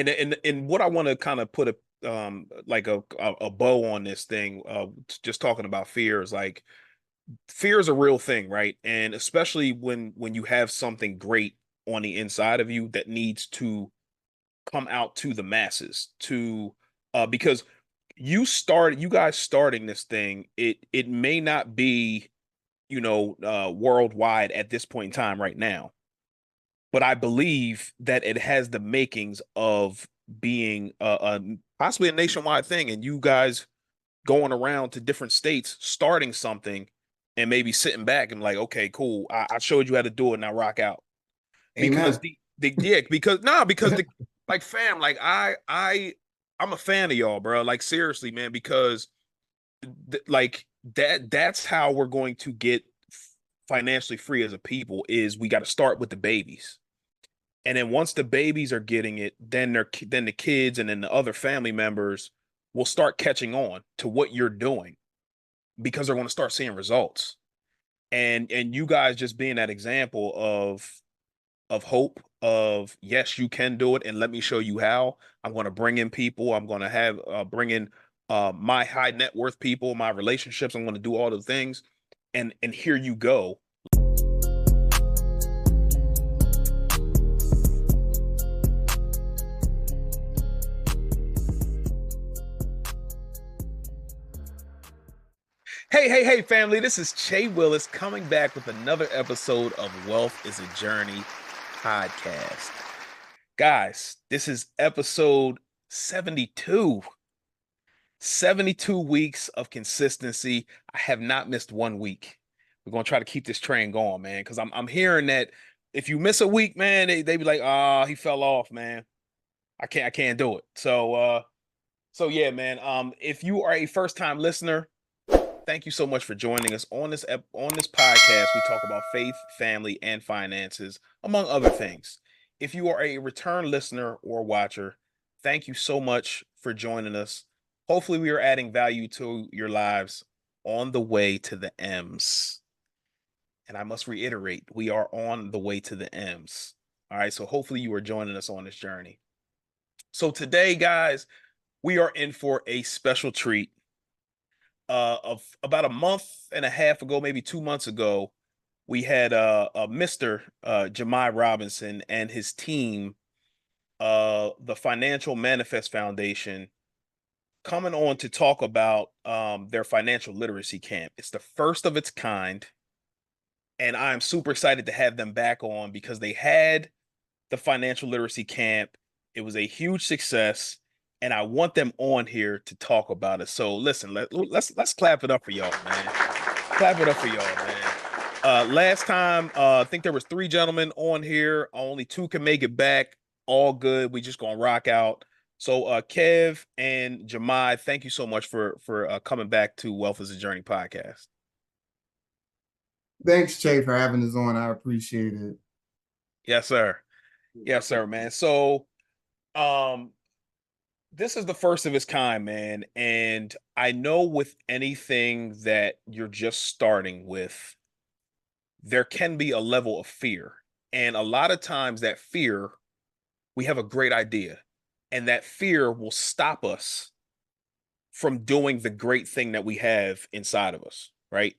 And what I want to kind of put like a bow on this thing, just talking about fear is like fear is a real thing, right? And especially when you have something great on the inside of you that needs to come out to the masses to because you guys starting this thing, it may not be, worldwide at this point in time right now, but I believe that it has the makings of being possibly a nationwide thing, and you guys going around to different states starting something and maybe sitting back and like, okay, cool, I showed you how to do it, now rock out. Because Amen. the yeah, because no, because the like fam, like I'm a fan of y'all, bro. Like seriously, man, because like that's how we're going to get financially free as a people is we got to start with the babies. And then once the babies are getting it, then the kids and then the other family members will start catching on to what you're doing because they're going to start seeing results. And you guys just being that example of hope of yes, you can do it, and let me show you how. I'm going to bring in people. I'm going to have bring in my high net worth people, my relationships. I'm going to do all the things, and here you go. Hey, family. This is Che Willis coming back with another episode of Wealth is a Journey podcast. Guys, this is episode 72. 72 weeks of consistency. I have not missed 1 week. We're gonna try to keep this train going, man. Because I'm hearing that if you miss a week, man, they be like, he fell off, man. I can't do it. So yeah, man. If you are a first time listener, thank you so much for joining us on this podcast. We talk about faith, family, and finances, among other things. If you are a return listener or watcher, thank you so much for joining us. Hopefully, we are adding value to your lives on the way to the M's. And I must reiterate, we are on the way to the M's. All right. So hopefully you are joining us on this journey. So today, guys, we are in for a special treat. Of about a month and a half ago, maybe 2 months ago, we had Mr. Jemai Robinson and his team, the Financial Manifest Foundation, coming on to talk about their financial literacy camp. It's the first of its kind, and I'm super excited to have them back on because they had the financial literacy camp. It was a huge success, and I want them on here to talk about it. So listen, let's clap it up for y'all, man. Clap it up for y'all, man. Last time, I think there was three gentlemen on here. Only two can make it back. All good. We just gonna rock out. So, Kev and Jemai, thank you so much for coming back to Wealth is a Journey podcast. Thanks, Che, for having us on. I appreciate it. Yes, sir. Yes, sir, man. So, um, this is the first of its kind, man. And I know with anything that you're just starting with, there can be a level of fear. And a lot of times that fear, we have a great idea, and that fear will stop us from doing the great thing that we have inside of us, right?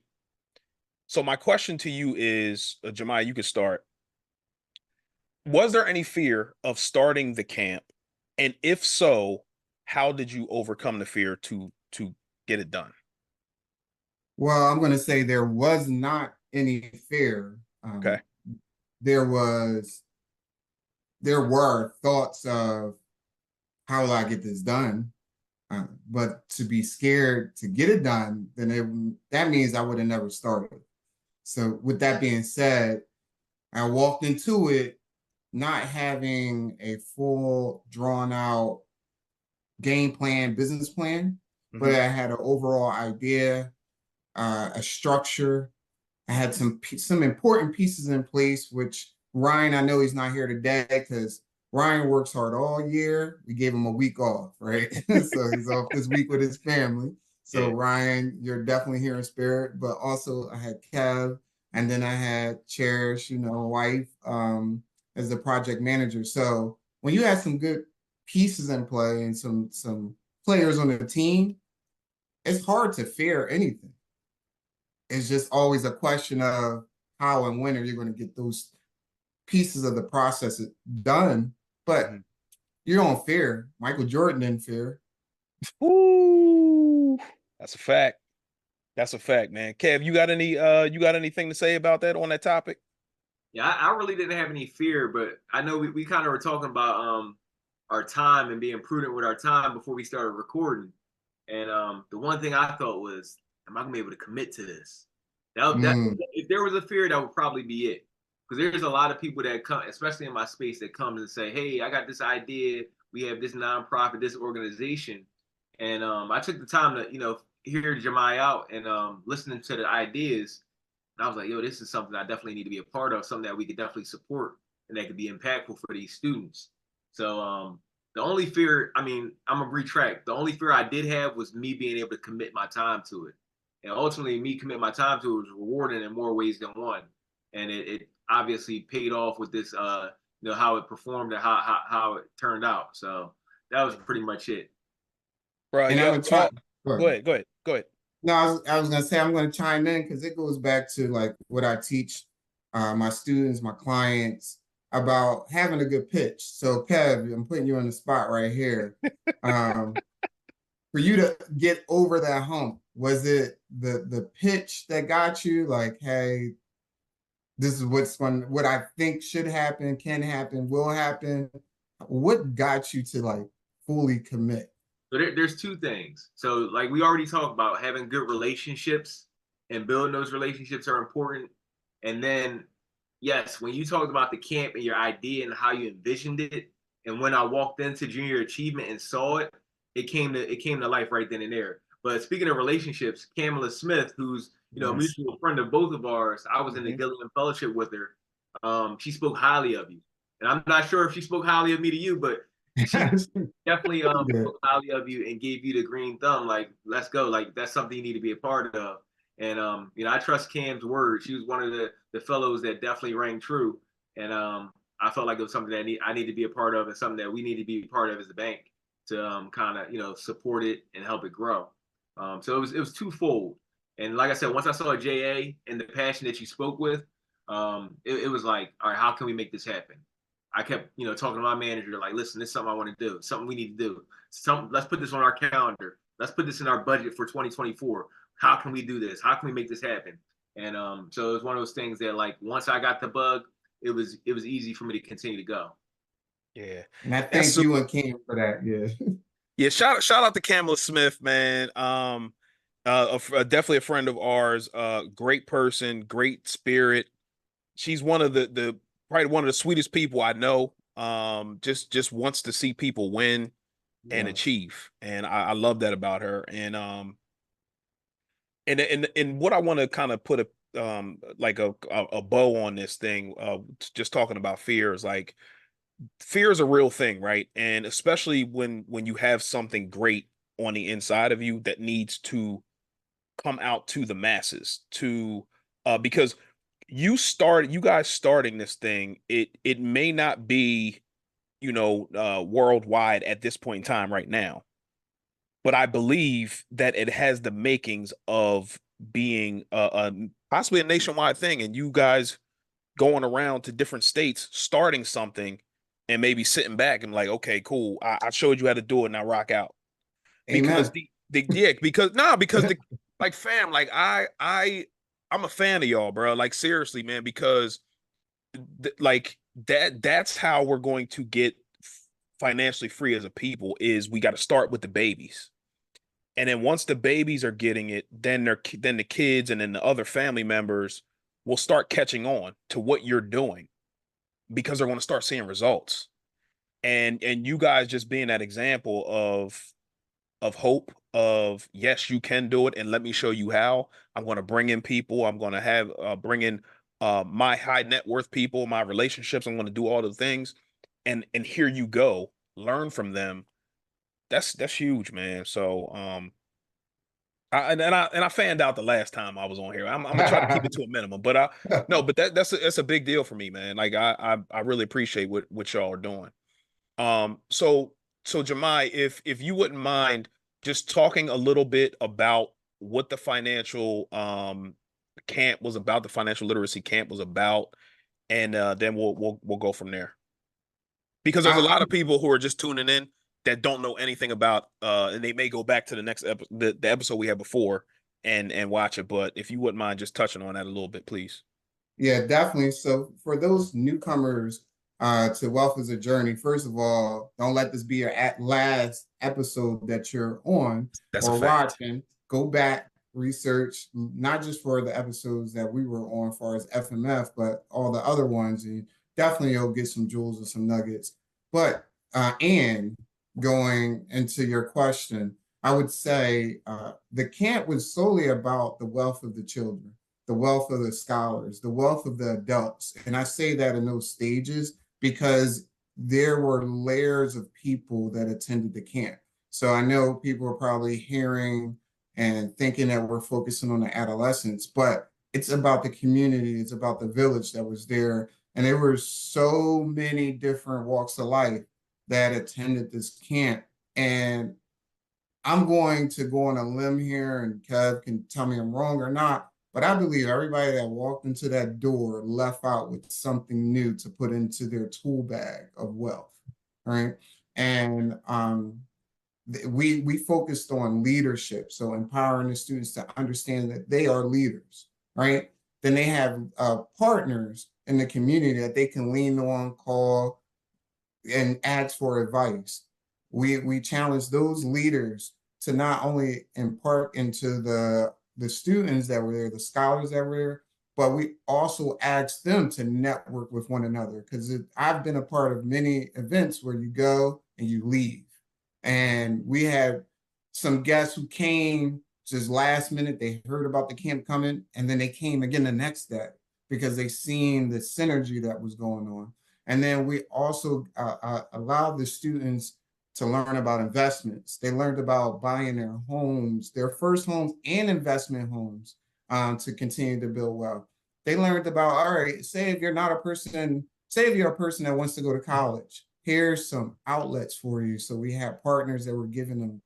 So my question to you is, Jemiah, you can start. Was there any fear of starting the camp? And if so, how did you overcome the fear to get it done? Well, I'm going to say there was not any fear. Okay. There was, there were thoughts of how will I get this done? But to be scared to get it done, that means I would have never started. So with that being said, I walked into it not having a full drawn out game plan, business plan, but Hmm. I had an overall idea, a structure. I had some important pieces in place, which Ryan, I know he's not here today because Ryan works hard all year. We gave him a week off, right? So he's off this week with his family. So Yeah. Ryan, you're definitely here in spirit. But also I had Kev, and then I had Cherish, wife, as the project manager. So when you have some good pieces in play and some players on the team, it's hard to fear anything. It's just always a question of how and when are you going to get those pieces of the process done. But Mhm. you don't fear. Michael Jordan didn't fear. Ooh, that's a fact. That's a fact, man. Kev, you got anything to say about that on that topic? Yeah, I really didn't have any fear, but I know we kind of were talking about our time and being prudent with our time before we started recording. And the one thing I thought was, am I gonna be able to commit to this? That Mm. if there was a fear, that would probably be it. Because there's a lot of people that come, especially in my space, that comes and say, "Hey, I got this idea. We have this nonprofit, this organization," and I took the time to, hear Jemai out and listening to the ideas. And I was like, yo, this is something I definitely need to be a part of, something that we could definitely support and that could be impactful for these students. So the only fear, I mean, I'm gonna retract. The only fear I did have was me being able to commit my time to it. And ultimately me commit my time to it was rewarding in more ways than one. And it obviously paid off with this how it performed and how it turned out. So that was pretty much it. Bro, And I'm yo, gonna try. go ahead, go ahead, go ahead. No, I was gonna say I'm gonna chime in because it goes back to like what I teach my students, my clients about having a good pitch. So Kev, I'm putting you on the spot right here. Um, for you to get over that hump, was it the pitch that got you? Like, hey, this is what I think should happen, can happen, will happen. What got you to like fully commit? So there's two things. So like we already talked about, having good relationships and building those relationships are important. And then yes, when you talked about the camp and your idea and how you envisioned it, and when I walked into junior achievement and saw it, it came to life right then and there. But speaking of relationships, Kamala Smith, who's a Yes. mutual friend of both of ours, I was in the Hmm. Gilliam Fellowship with her. She spoke highly of you, and I'm not sure if she spoke highly of me to you, but she definitely Good. spoke highly of you and gave you the green thumb, like, let's go, like that's something you need to be a part of. And I trust Cam's word. She was one of the fellows that definitely rang true. And I felt like it was something that I need to be a part of and something that we need to be a part of as a bank to kind of support it and help it grow. So it was twofold. And like I said, once I saw JA and the passion that you spoke with, it was like, all right, how can we make this happen? I kept, talking to my manager, like, listen, this is something I want to do, something we need to do. Let's put this on our calendar. Let's put this in our budget for 2024. How can we do this? How can we make this happen? And so it was one of those things that, like, once I got the bug, it was easy for me to continue to go. Yeah, And I that's thank so. you and Cam for that. Yeah. Yeah, shout out to Kamala Smith, man. Definitely a friend of ours. Great person, great spirit. She's one of the probably one of the sweetest people I know. Just wants to see people win and Yes. achieve, and I love that about her. And what I want to kind of put like a bow on this thing, just talking about fear is like fear is a real thing, right? And especially when you have something great on the inside of you that needs to come out to the masses to because you guys starting this thing, it may not be, worldwide at this point in time right now, but I believe that it has the makings of being possibly a nationwide thing, and you guys going around to different states starting something and maybe sitting back and like, okay, cool, I showed you how to do it, now rock out. Because Amen. the yeah, because the like fam, like I'm a fan of y'all, bro, like seriously, man, because like that's how we're going to get financially free as a people, is we got to start with the babies. And then once the babies are getting it, then the kids and then the other family members will start catching on to what you're doing because they're going to start seeing results. And you guys just being that example of hope, of yes, you can do it, and let me show you how. I'm going to bring in people. I'm going to have bring in my high net worth people, my relationships. I'm going to do all the things, and here you go. Learn from them. That's huge, man. So I fanned out the last time I was on here. I'm gonna try to keep it to a minimum, but no, but that's a big deal for me, man. Like I really appreciate what y'all are doing. So So Jemai, if you wouldn't mind just talking a little bit about what the financial camp was about, the financial literacy camp was about, and then we'll go from there. Because there's a I, lot of people who are just tuning in that don't know anything about and they may go back to the next the episode we had before and watch it. But if you wouldn't mind just touching on that a little bit, please. Yeah, definitely. So for those newcomers to Wealth is a Journey, first of all, don't let this be your last episode that you're on That's a or fact. watching. Go back, research, not just for the episodes that we were on as far as FMF, but all the other ones. And definitely you'll get some jewels and some nuggets. But and going into your question, I would say the camp was solely about the wealth of the children, the wealth of the scholars, the wealth of the adults. And I say that in those stages because there were layers of people that attended the camp. So I know people are probably hearing and thinking that we're focusing on the adolescents, but it's about the community, it's about the village that was there. And there were so many different walks of life that attended this camp. And I'm going to go on a limb here, and Kev can tell me I'm wrong or not, but I believe everybody that walked into that door left out with something new to put into their tool bag of wealth, right? And we focused on leadership, so empowering the students to understand that they are leaders, right? Then they have partners in the community that they can lean on, call, and ask for advice. We challenge those leaders to not only impart into the students that were there, the scholars that were there, but we also asked them to network with one another because I've been a part of many events where you go and you leave. And we had some guests who came just last minute. They heard about the camp coming, and then they came again the next day because they seen the synergy that was going on. And then we also allowed the students to learn about investments. They learned about buying their homes, their first homes and investment homes to continue to build wealth. They learned about, all right, say if you're not a person, say if you're a person that wants to go to college, here's some outlets for you. So we had partners that were giving them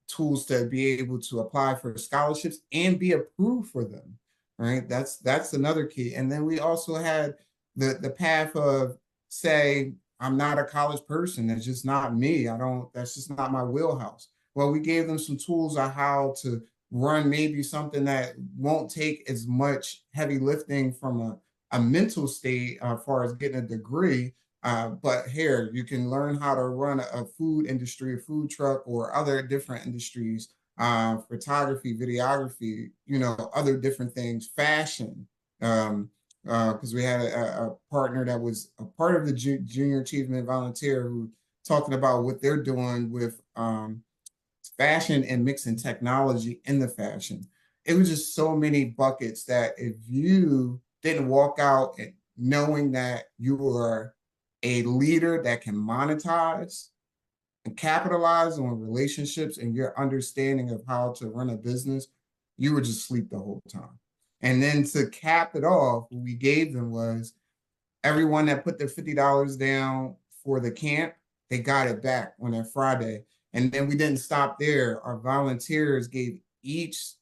tools to be able to apply for scholarships and be approved for them. Right. That's another key. And then we also had the path of, say, I'm not a college person. That's just not me. That's just not my wheelhouse. Well, we gave them some tools on how to run maybe something that won't take as much heavy lifting from a mental state as far as getting a degree. But here, you can learn how to run a food industry, a food truck, or other different industries, photography, videography, other different things, fashion. Because we had a partner that was a part of the Junior Achievement Volunteer who talking about what they're doing with fashion and mixing technology in the fashion. It was just so many buckets that if you didn't walk out and knowing that you were a leader that can monetize and capitalize on relationships and your understanding of how to run a business, you would just sleep the whole time. And then to cap it off, what we gave them was everyone that put their $50 down for the camp, they got it back on that Friday. And then we didn't stop there. Our volunteers gave each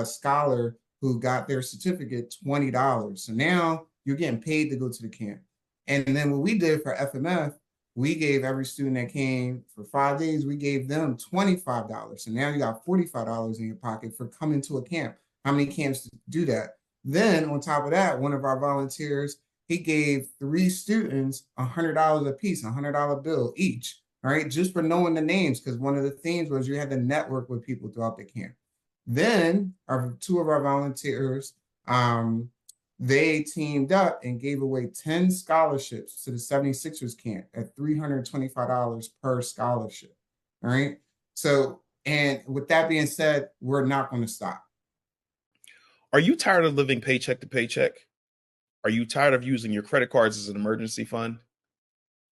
scholar who got their certificate $20. So now you're getting paid to go to the camp. And then what we did for FMF, we gave every student that came for 5 days, we gave them $25. So now you got $45 in your pocket for coming to a camp. How many camps do that? Then on top of that, one of our volunteers, he gave 3 students $100 a piece, $100 bill each, all right, just for knowing the names, because one of the themes was you had to network with people throughout the camp. Then two of our volunteers, they teamed up and gave away 10 scholarships to the 76ers camp at $325 per scholarship. All right. So, and with that being said, we're not going to stop. Are you tired of living paycheck to paycheck? Are you tired of using your credit cards as an emergency fund?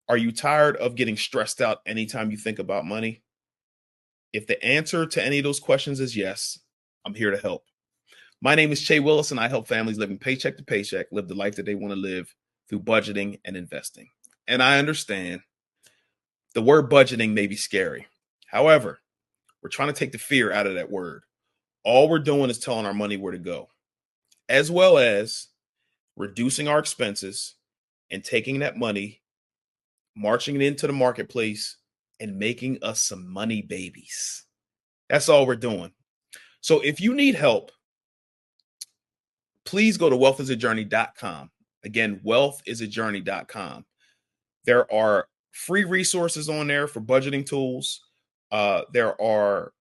Are you tired of getting stressed out anytime you think about money? If the answer to any of those questions is yes, I'm here to help. My name is Che Willis, and I help families living paycheck to paycheck live the life that they want to live through budgeting and investing. And I understand The word budgeting may be scary. However, we're trying to take the fear out of that word. All we're doing is telling our money where to go, as well as reducing our expenses and taking that money, marching it into the marketplace, and making us some money babies. That's all we're doing. So if you need help, please go to wealthisajourney.com. Again, wealthisajourney.com. There are free resources on there for budgeting tools. There are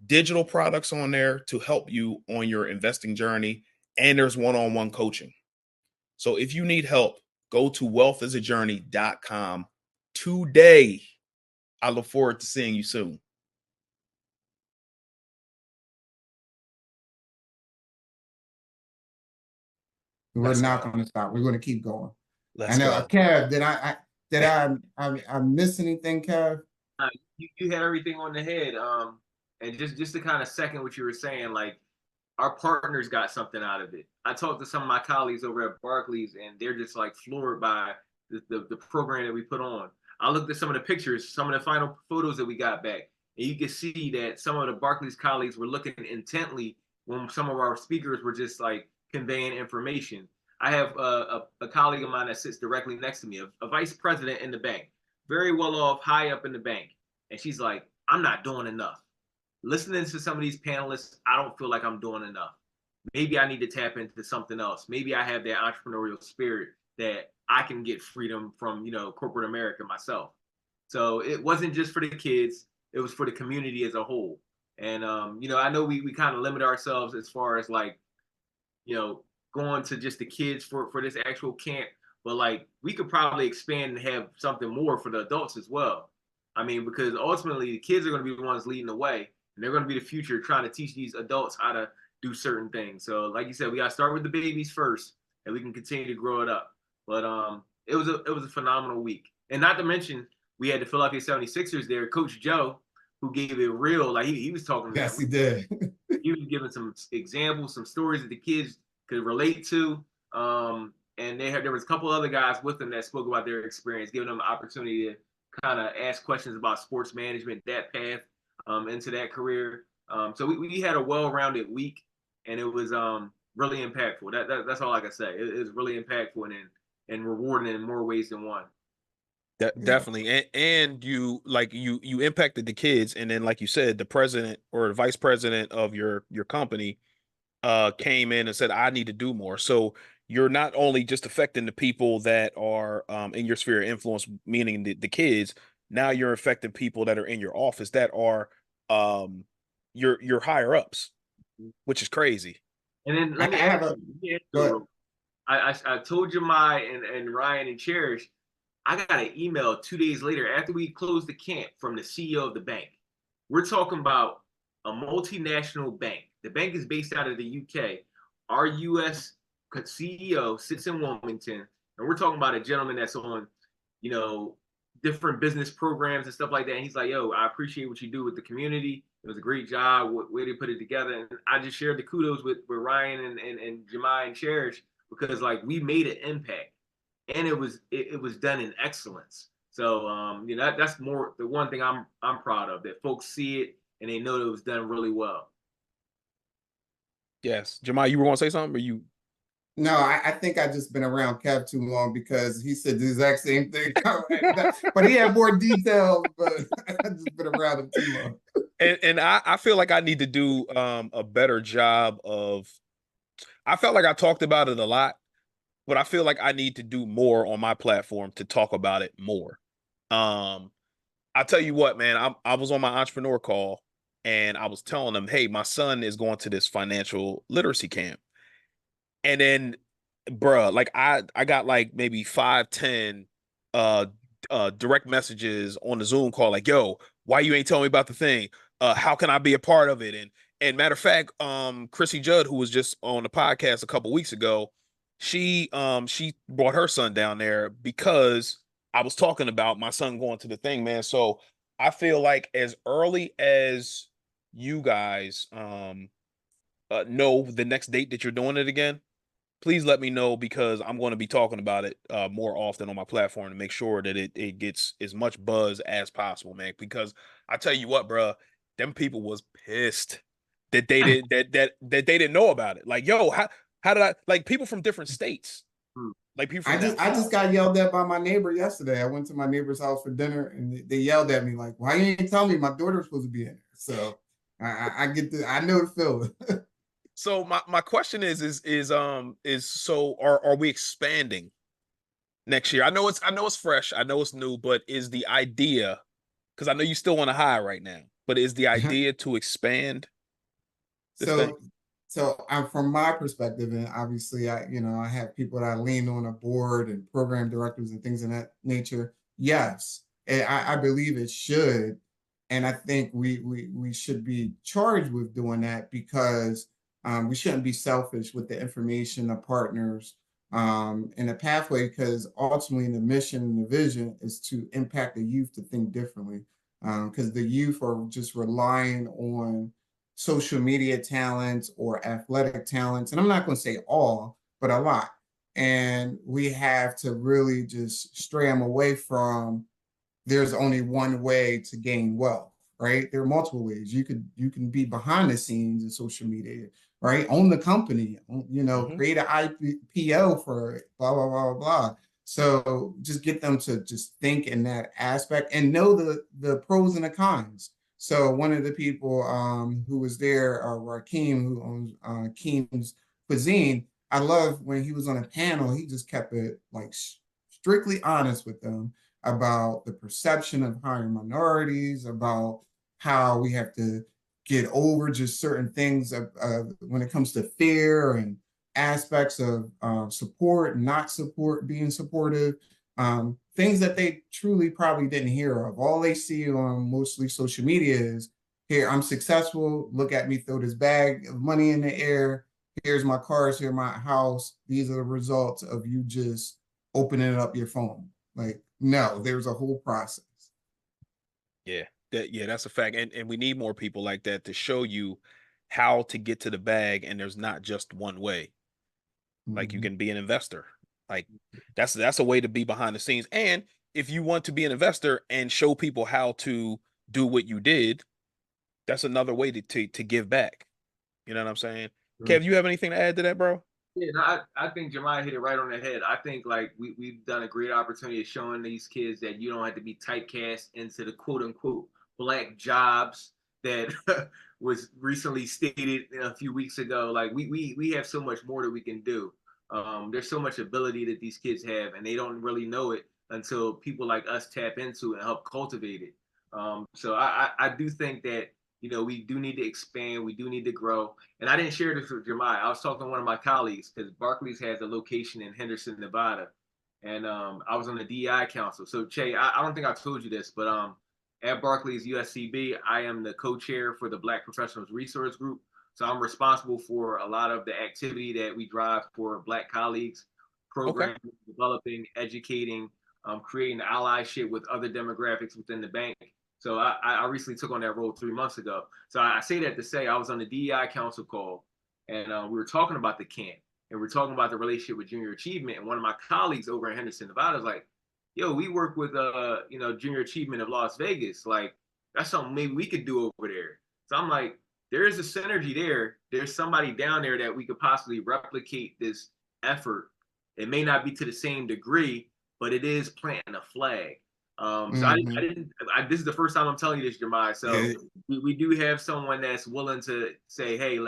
digital products on there to help you on your investing journey, and there's one-on-one coaching. So if you need help, go to wealthisajourney.com today. I look forward to seeing you soon. We're Let's not go. going to stop. We're going to keep going. Let's And go. Kev, did I miss anything, Kev? You had everything on the head. And just to kind of second what you were saying, like our partners got something out of it. I talked to some of my colleagues over at Barclays, and they're just like floored by the program that we put on. I looked at some of the pictures, some of the final photos that we got back, and you can see that some of the Barclays colleagues were looking intently when some of our speakers were just like conveying information. I have a colleague of mine that sits directly next to me, a vice president in the bank, very well off, high up in the bank. And she's like, I'm not doing enough. Listening to some of these panelists, I don't feel like I'm doing enough. Maybe I need to tap into something else. Maybe I have that entrepreneurial spirit that I can get freedom from, corporate America myself. So it wasn't just for the kids, it was for the community as a whole. And I know we kind of limit ourselves as far as like, going to just the kids for this actual camp, but like we could probably expand and have something more for the adults as well. I mean, because ultimately the kids are going to be the ones leading the way, and they're going to be the future trying to teach these adults how to do certain things. So, like you said, we got to start with the babies first, and we can continue to grow it up. But it was a phenomenal week, and not to mention we had the Philadelphia 76ers there, Coach Joe, who gave it real. Like he was talking Yes, he did. he was giving some examples, some stories that the kids could relate to. And there was a couple other guys with them that spoke about their experience, giving them an opportunity to kind of ask questions about sports management, that path into that career. So we had a well-rounded week, and it was really impactful. That's all I can say. It was really impactful and rewarding in more ways than one. Definitely. And you impacted the kids, and then like you said, the president or the vice president of your company came in and said, I need to do more. So you're not only just affecting the people that are in your sphere of influence, meaning the kids. Now you're affecting people that are in your office that are um your higher ups, which is crazy. And then I let me have ask a you, But I told Jemai and Ryan and Cherish, I got an email 2 days later after we closed the camp from the CEO of the bank. We're talking about a multinational bank. The bank is based out of the UK. Our US CEO sits in Wilmington, and we're talking about a gentleman that's on, you know, different business programs and stuff like that. And he's like, yo, I appreciate what you do with the community. It was a great job, way they put it together. And I just shared the kudos with Ryan and Jemai and Cherish because like we made an impact and it was done in excellence. So that's more the one thing I'm proud of, that folks see it and they know that it was done really well. Yes. Jamal, you were gonna say something, or you? no, I think I just been around Kev too long because he said the exact same thing. But he had more details, but I just been around him too long. And I feel like I need to do a better job of. I felt like I talked about it a lot, but I feel like I need to do more on my platform to talk about it more. Um, I tell you what, man, I was on my entrepreneur call and I was telling them, hey, my son is going to this financial literacy camp. And then, bruh, like I got like maybe 5, 10 uh direct messages on the Zoom call, like, yo, why you ain't telling me about the thing? How can I be a part of it? And matter of fact, Chrissy Judd, who was just on the podcast a couple weeks ago, she brought her son down there because I was talking about my son going to the thing, man. So I feel like as early as you guys know the next date that you're doing it again, please let me know because I'm going to be talking about it more often on my platform to make sure that it gets as much buzz as possible, man. Because I tell you what, bro, them people was pissed that they did that they didn't know about it. Like, yo, how did I like people from different states, Hmm. like people I from just down I just south. got yelled at by my neighbor yesterday. I went to my neighbor's house for dinner, and they yelled at me like, "Why you ain't tell me my daughter's supposed to be in there?" So I get I know the feeling. So my question is so are we expanding next year? I know it's fresh, I know it's new, but is the idea because I know you still want to hire right now, but is the idea to expand this thing? So, so I'm from my perspective, and obviously, I have people that I lean on a board and program directors and things of that nature. Yes, and I believe it should, and I think we should be charged with doing that because we shouldn't be selfish with the information of partners in the pathway because ultimately the mission and the vision is to impact the youth to think differently because the youth are just relying on social media talents or athletic talents. And I'm not going to say all, but a lot. And we have to really just stray them away from there's only one way to gain wealth, right? There are multiple ways. You can be behind the scenes in social media, right? Own the company, Hmm. create an IPO for it, blah blah blah blah. So just get them to just think in that aspect and know the pros and the cons. So one of the people who was there, Rakeem, who owns Keem's Cuisine, I love when he was on a panel. He just kept it like strictly honest with them about the perception of hiring minorities, about how we have to get over just certain things when it comes to fear and aspects of support, not support, being supportive, things that they truly probably didn't hear of. All they see on mostly social media is, here, I'm successful. Look at me throw this bag of money in the air. Here's my cars, here's my house. These are the results of you just opening up your phone. Like, no, there's a whole process. Yeah, that's a fact, and we need more people like that to show you how to get to the bag, and there's not just one way. Like you Mm-hmm. can be an investor. Like that's a way to be behind the scenes. And if you want to be an investor and show people how to do what you did, that's another way to give back. You know what I'm saying? Kev, you have anything to add to that, bro? Yeah, no, I think Jemiah hit it right on the head. I think like we've done a great opportunity of showing these kids that you don't have to be typecast into the quote unquote black jobs that was recently stated a few weeks ago. Like we have so much more that we can do. There's so much ability that these kids have, and they don't really know it until people like us tap into and help cultivate it. So I do think that we do need to expand, we do need to grow. And I didn't share this with Jemiah. I was talking to one of my colleagues because Barclays has a location in Henderson, Nevada, and I was on the DEI council. So Che, I don't think I told you this, but at Barclays USCB, I am the co-chair for the Black Professionals Resource Group. So I'm responsible for a lot of the activity that we drive for Black colleagues, Okay. programming, developing, educating, creating allyship with other demographics within the bank. So I recently took on that role 3 months ago. So I say that to say I was on the DEI council call, and we were talking about the camp, and we are talking about the relationship with junior achievement. And one of my colleagues over in Henderson, Nevada, was like, "Yo, we work with junior achievement of Las Vegas. Like that's something maybe we could do over there." So I'm like, there is a synergy there. There's somebody down there that we could possibly replicate this effort. It may not be to the same degree, but it is planting a flag. So Mm-hmm. this is the first time I'm telling you this, Jemiah. So Yeah. we do have someone that's willing to say, hey,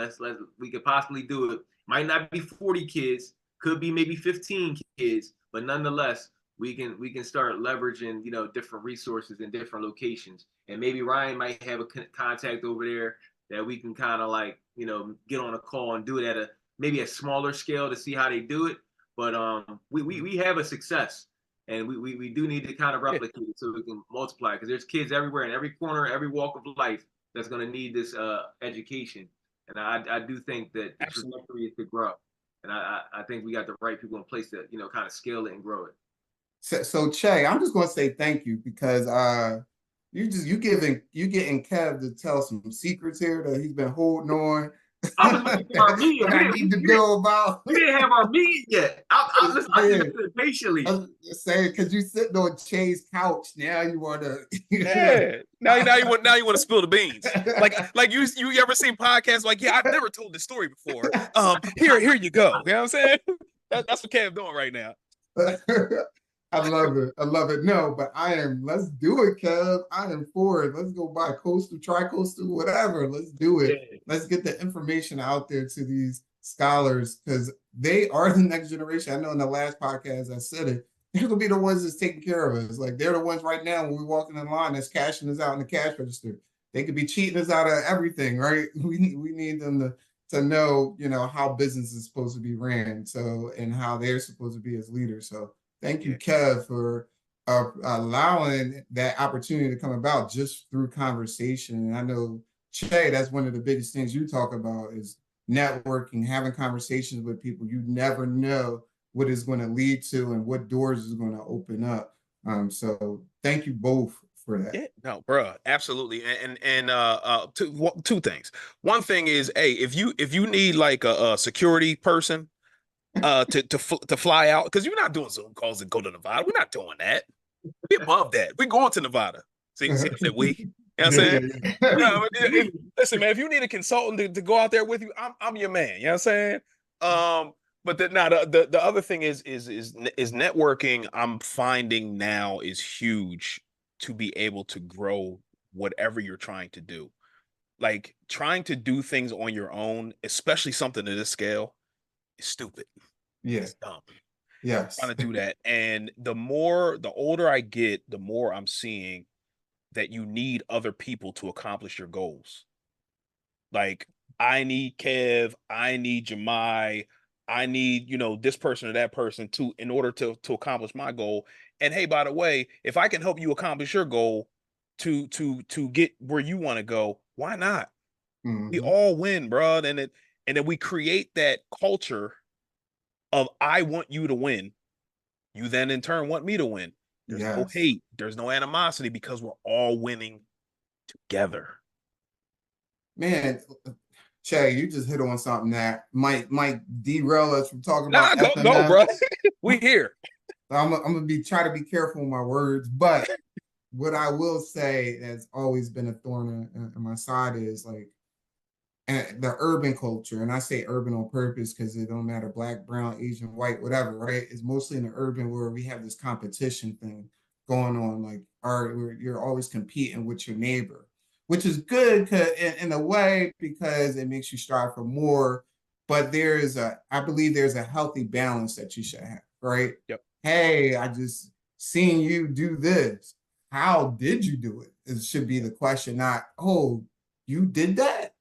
we could possibly do it. Might not be 40 kids, could be maybe 15 kids, but nonetheless, we can start leveraging different resources in different locations. And maybe Ryan might have a contact over there that we can kind of like get on a call and do it at a maybe a smaller scale to see how they do it. But we have a success, and we do need to kind of Yeah, replicate it so we can multiply because there's kids everywhere in every corner, every walk of life that's going to need this education. And I do think that the absolutely. trajectory is to grow, and I think we got the right people in place to kind of scale it and grow it. So Che, I'm just gonna say thank you because you getting Kev to tell some secrets here that he's been holding on. I was waiting for our meeting. That I need to know about. We didn't have our meeting yet. I just listened patiently. I'm just saying, because you sitting on Che's couch now, you want to. Yeah. Now you want to spill the beans. Like you ever seen podcasts like, yeah, I've never told this story before. Here you go. You know what I'm saying? That's what Kev doing right now. I love it. I love it. No, but let's do it, Kev. I am for it. Let's go buy coastal, tri-coastal, whatever. Let's do it. Yeah. Let's get the information out there to these scholars because they are the next generation. I know in the last podcast I said it. They're gonna be the ones that's taking care of us. Like they're the ones right now when we're walking in line that's cashing us out in the cash register. They could be cheating us out of everything, right? We need them to know, how business is supposed to be ran. So and how they're supposed to be as leaders. So thank you, Kev, for allowing that opportunity to come about just through conversation. And I know, Che, that's one of the biggest things you talk about is networking, having conversations with people. You never know what is going to lead to and what doors is going to open up. So thank you both for that. Yeah, no, bro, absolutely. And two things. One thing is, hey, if you need like a security person to fly out, because you're not doing Zoom calls and go to Nevada. We're not doing that. We above that. We're going to Nevada. See I said we. You know what I'm saying? No, listen, man, if you need a consultant to go out there with you, I'm your man. You know what I'm saying? But the other thing is networking. I'm finding now is huge to be able to grow whatever you're trying to do. Like trying to do things on your own, especially something to this scale, is stupid. Yeah. It's dumb. Yes. Trying to do that. And the older I get, the more I'm seeing that you need other people to accomplish your goals. Like I need Kev, I need Jemai, I need, this person or that person in order to accomplish my goal. And hey, by the way, if I can help you accomplish your goal to get where you want to go, why not? Mm-hmm. We all win, bro. And then we create that culture of I want you to win. You then in turn want me to win. There's no hate, there's no animosity because we're all winning together. Man, Che, you just hit on something that might derail us from talking about go, bro. We here. I'm gonna try to be careful with my words, but what I will say has always been a thorn in my side is like the urban culture, and I say urban on purpose because it don't matter black, brown, Asian, white, whatever, right? It's mostly in the urban where we have this competition thing going on, like you're always competing with your neighbor, which is good in a way because it makes you strive for more. But I believe there's a healthy balance that you should have, right? Yep. Hey, I just seen you do this. How did you do it? It should be the question, not, oh, you did that?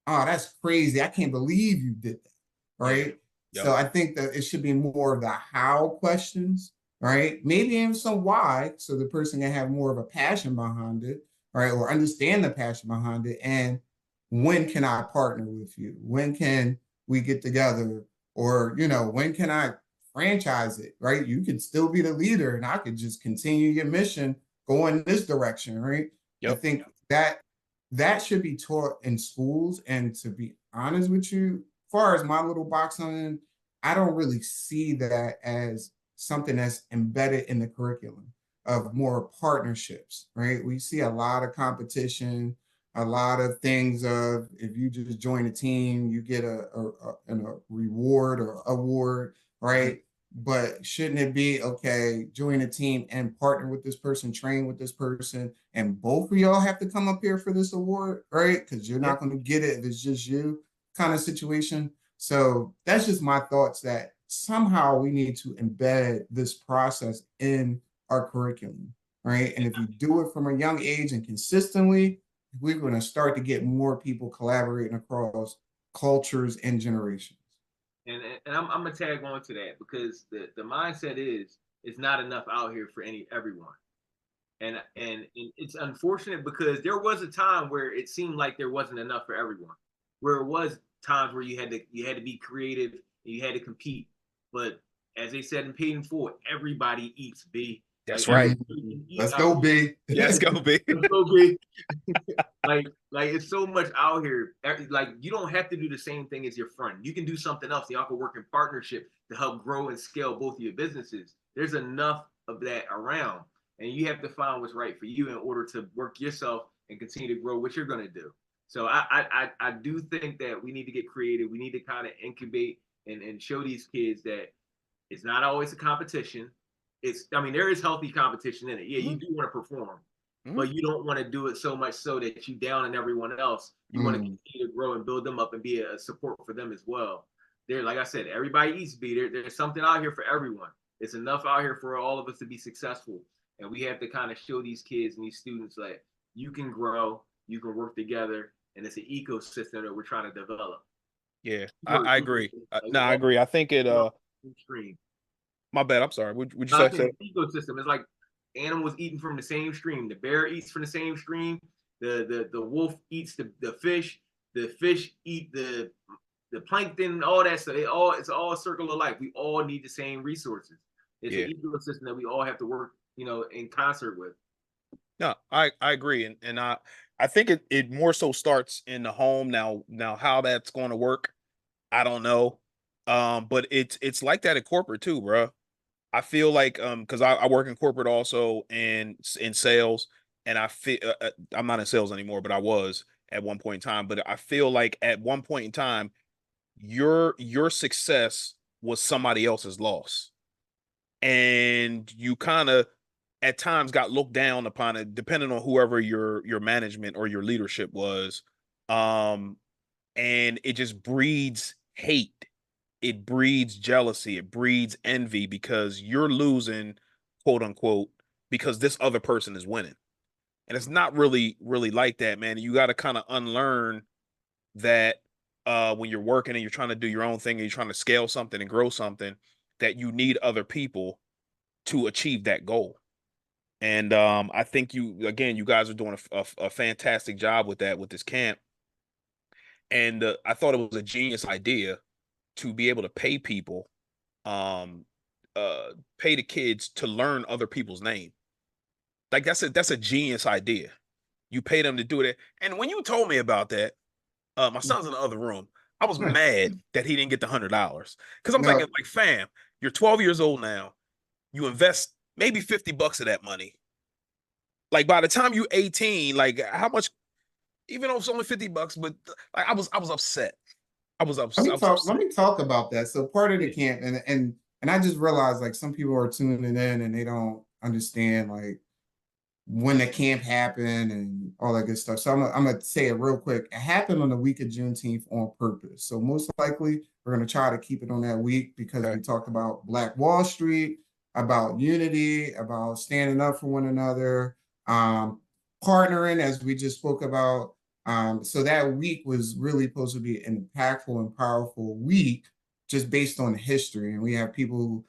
Oh, that's crazy. I can't believe you did that, right? Yep. So I think that it should be more of the how questions, right? Maybe even some why, so the person can have more of a passion behind it, right? Or understand the passion behind it. And when can I partner with you? When can we get together? Or, when can I franchise it, right? You could still be the leader and I could just continue your mission, go in this direction, right? Yep. I think that should be taught in schools. And to be honest with you, as far as my little box on, I don't really see that as something that's embedded in the curriculum of more partnerships, right? We see a lot of competition, a lot of things of if you just join a team, you get a reward or award, right? But shouldn't it be, okay, join a team and partner with this person, train with this person, and both of y'all have to come up here for this award, right? Because you're not going to get it if it's just you kind of situation. So that's just my thoughts that somehow we need to embed this process in our curriculum, right? And if you do it from a young age and consistently, we're going to start to get more people collaborating across cultures and generations. And I'm gonna tag on to that because the mindset is it's not enough out here for everyone. And it's unfortunate because there was a time where it seemed like there wasn't enough for everyone. Where it was times where you had to be creative and you had to compete. But as they said in Payton Ford, everybody eats, B. That's right. Let's go, B. Let's go, B. Let's go, B. like it's so much out here. Like you don't have to do the same thing as your friend. You can do something else. Y'all can work in partnership to help grow and scale both of your businesses. There's enough of that around, and you have to find what's right for you in order to work yourself and continue to grow what you're going to do. So I do think that we need to get creative. We need to kind of incubate and show these kids that it's not always a competition. I mean, there is healthy competition in it. Yeah, you do want to perform, but you don't want to do it so much so that you down on everyone else. You want to continue to grow and build them up and be a support for them as well. There, like I said, everybody eats beat. There's something out here for everyone. It's enough out here for all of us to be successful. And we have to kind of show these kids and these students that you can grow, you can work together, and it's an ecosystem that we're trying to develop. Yeah, I agree. No, I agree. I think it stream. My bad. I'm sorry. Would you I say? think ecosystem is like animals eating from the same stream. The bear eats from the same stream. The wolf eats the fish. The fish eat the plankton. All that stuff. It's all a circle of life. We all need the same resources. It's an ecosystem that we all have to work, in concert with. No, I agree, and I think it more so starts in the home. Now how that's going to work, I don't know. But it's like that at corporate too, bro. I feel like because I work in corporate also and in sales, and I feel I'm not in sales anymore, but I was at one point in time. But I feel like at one point in time, your success was somebody else's loss, and you kind of at times got looked down upon it, depending on whoever your management or your leadership was. Um, and it just breeds hate. It breeds jealousy. It breeds envy because you're losing, quote unquote, because this other person is winning. And it's not really like that, man. You got to kind of unlearn that when you're working and you're trying to do your own thing and you're trying to scale something and grow something, that you need other people to achieve that goal. And I think you guys are doing a fantastic job with that with this camp. And I thought it was a genius idea to be able to pay people, um, pay the kids to learn other people's name. Like that's a genius idea. You pay them to do it. And when you told me about that, my son's in the other room. I was mad that he didn't get the $100 because I'm thinking like, fam, you're 12 years old now. You invest maybe $50 of that money. Like by the time you 18, like how much? Even though it's only $50, but like I was upset. I was upset. Let me talk about that. So part of the camp, and I just realized like some people are tuning in and they don't understand like when the camp happened and all that good stuff. So I'm gonna say it real quick. It happened on the week of Juneteenth on purpose. So most likely we're gonna try to keep it on that week because we talked about Black Wall Street, about unity, about standing up for one another, partnering, as we just spoke about. So that week was really supposed to be an impactful and powerful week, just based on history. And we have people who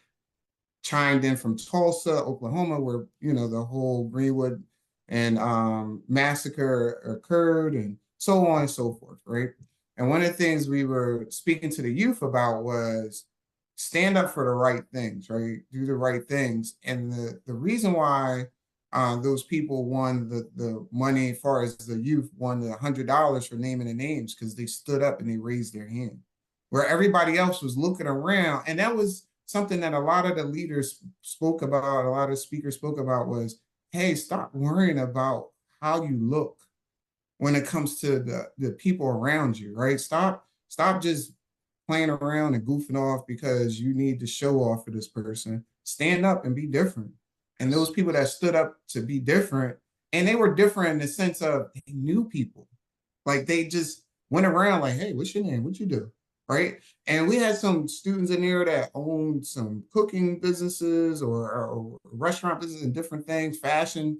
chimed in from Tulsa, Oklahoma, where the whole Greenwood and massacre occurred, and so on and so forth, right? And one of the things we were speaking to the youth about was stand up for the right things, right? Do the right things. And the reason why those people won the money, as far as the youth won the $100 for naming the names, because they stood up and they raised their hand, where everybody else was looking around. And that was something that a lot of the leaders spoke about, a lot of speakers spoke about was, hey, stop worrying about how you look when it comes to the people around you, right? Stop just playing around and goofing off because you need to show off for this person. Stand up and be different. And those people that stood up to be different, and they were different in the sense of they knew people. Like they just went around like, hey, what's your name? What you do? Right. And we had some students in there that owned some cooking businesses or restaurant businesses and different things, fashion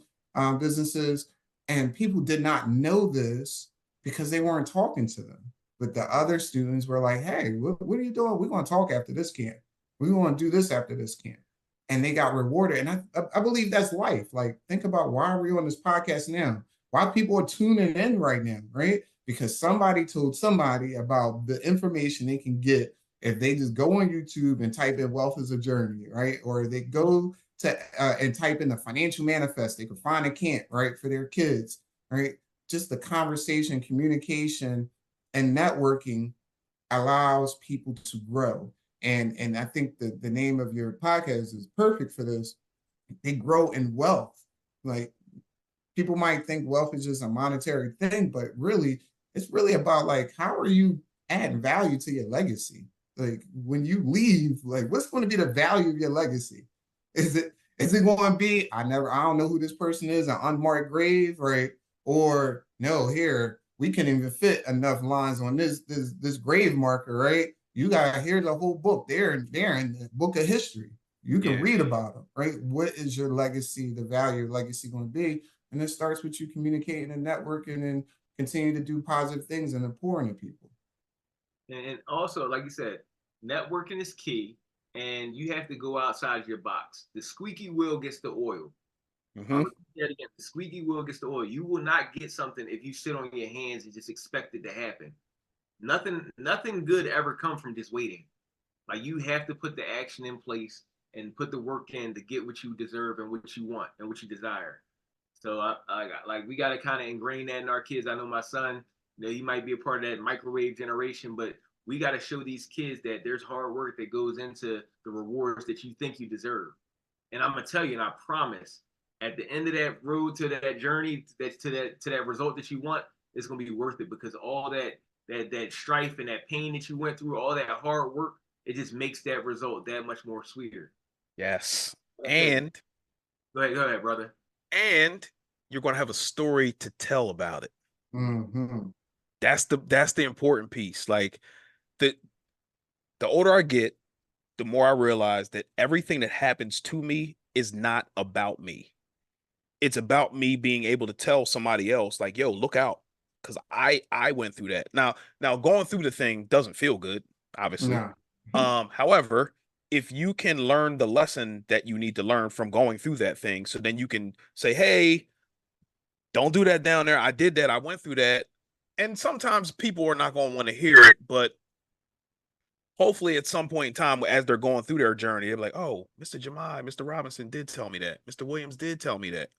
businesses. And people did not know this because they weren't talking to them. But the other students were like, hey, what are you doing? We're going to talk after this camp. We want to do this after this camp. And they got rewarded. And I believe that's life. Like, think about why are we on this podcast now? Why people are tuning in right now, right? Because somebody told somebody about the information they can get if they just go on YouTube and type in wealth is a journey, right? Or they go to and type in the financial manifest, they can find a camp, right, for their kids, right? just the conversation, communication, and networking allows people to grow. And I think the name of your podcast is perfect for this. They grow in wealth. Like, people might think wealth is just a monetary thing, but really, it's really about like, how are you adding value to your legacy? Like, when you leave, like, what's going to be the value of your legacy? Is it going to be, I don't know who this person is, an unmarked grave, right? Or no, here we can even fit enough lines on this grave marker, right? You got to hear the whole book. They're in the book of history. You can read about them, right? What is your legacy, the value of your legacy going to be? And it starts with you communicating and networking and continue to do positive things and pouring to people. And also, like you said, networking is key, and you have to go outside your box. The squeaky wheel gets the oil. Mm-hmm. I'm gonna say that again. The squeaky wheel gets the oil. You will not get something if you sit on your hands and just expect it to happen. Nothing good ever come from just waiting. Like, you have to put the action in place and put the work in to get what you deserve and what you want and what you desire. So like, we got to kind of ingrain that in our kids. I know my son, he might be a part of that microwave generation, but we got to show these kids that there's hard work that goes into the rewards that you think you deserve. And I'm gonna tell you, and I promise, at the end of that road to that journey, to that result that you want, it's gonna be worth it, because all that strife and that pain that you went through, all that hard work, it just makes that result that much more sweeter. Yes. Okay, And go ahead, brother. and you're going to have a story to tell about it. Mm-hmm. That's the important piece. Like, the the older I get, the more I realize that everything that happens to me is not about me. It's about me being able to tell somebody else, like, yo, look out. Cause I went through that. Now going through the thing doesn't feel good, obviously. No. However, if you can learn the lesson that you need to learn from going through that thing, so then you can say, hey, don't do that down there. I did that. I went through that. And sometimes people are not going to want to hear it, but hopefully at some point in time, as they're going through their journey, they're like, oh, Mr. Jemai, Mr. Robinson did tell me that. Mr. Williams did tell me that.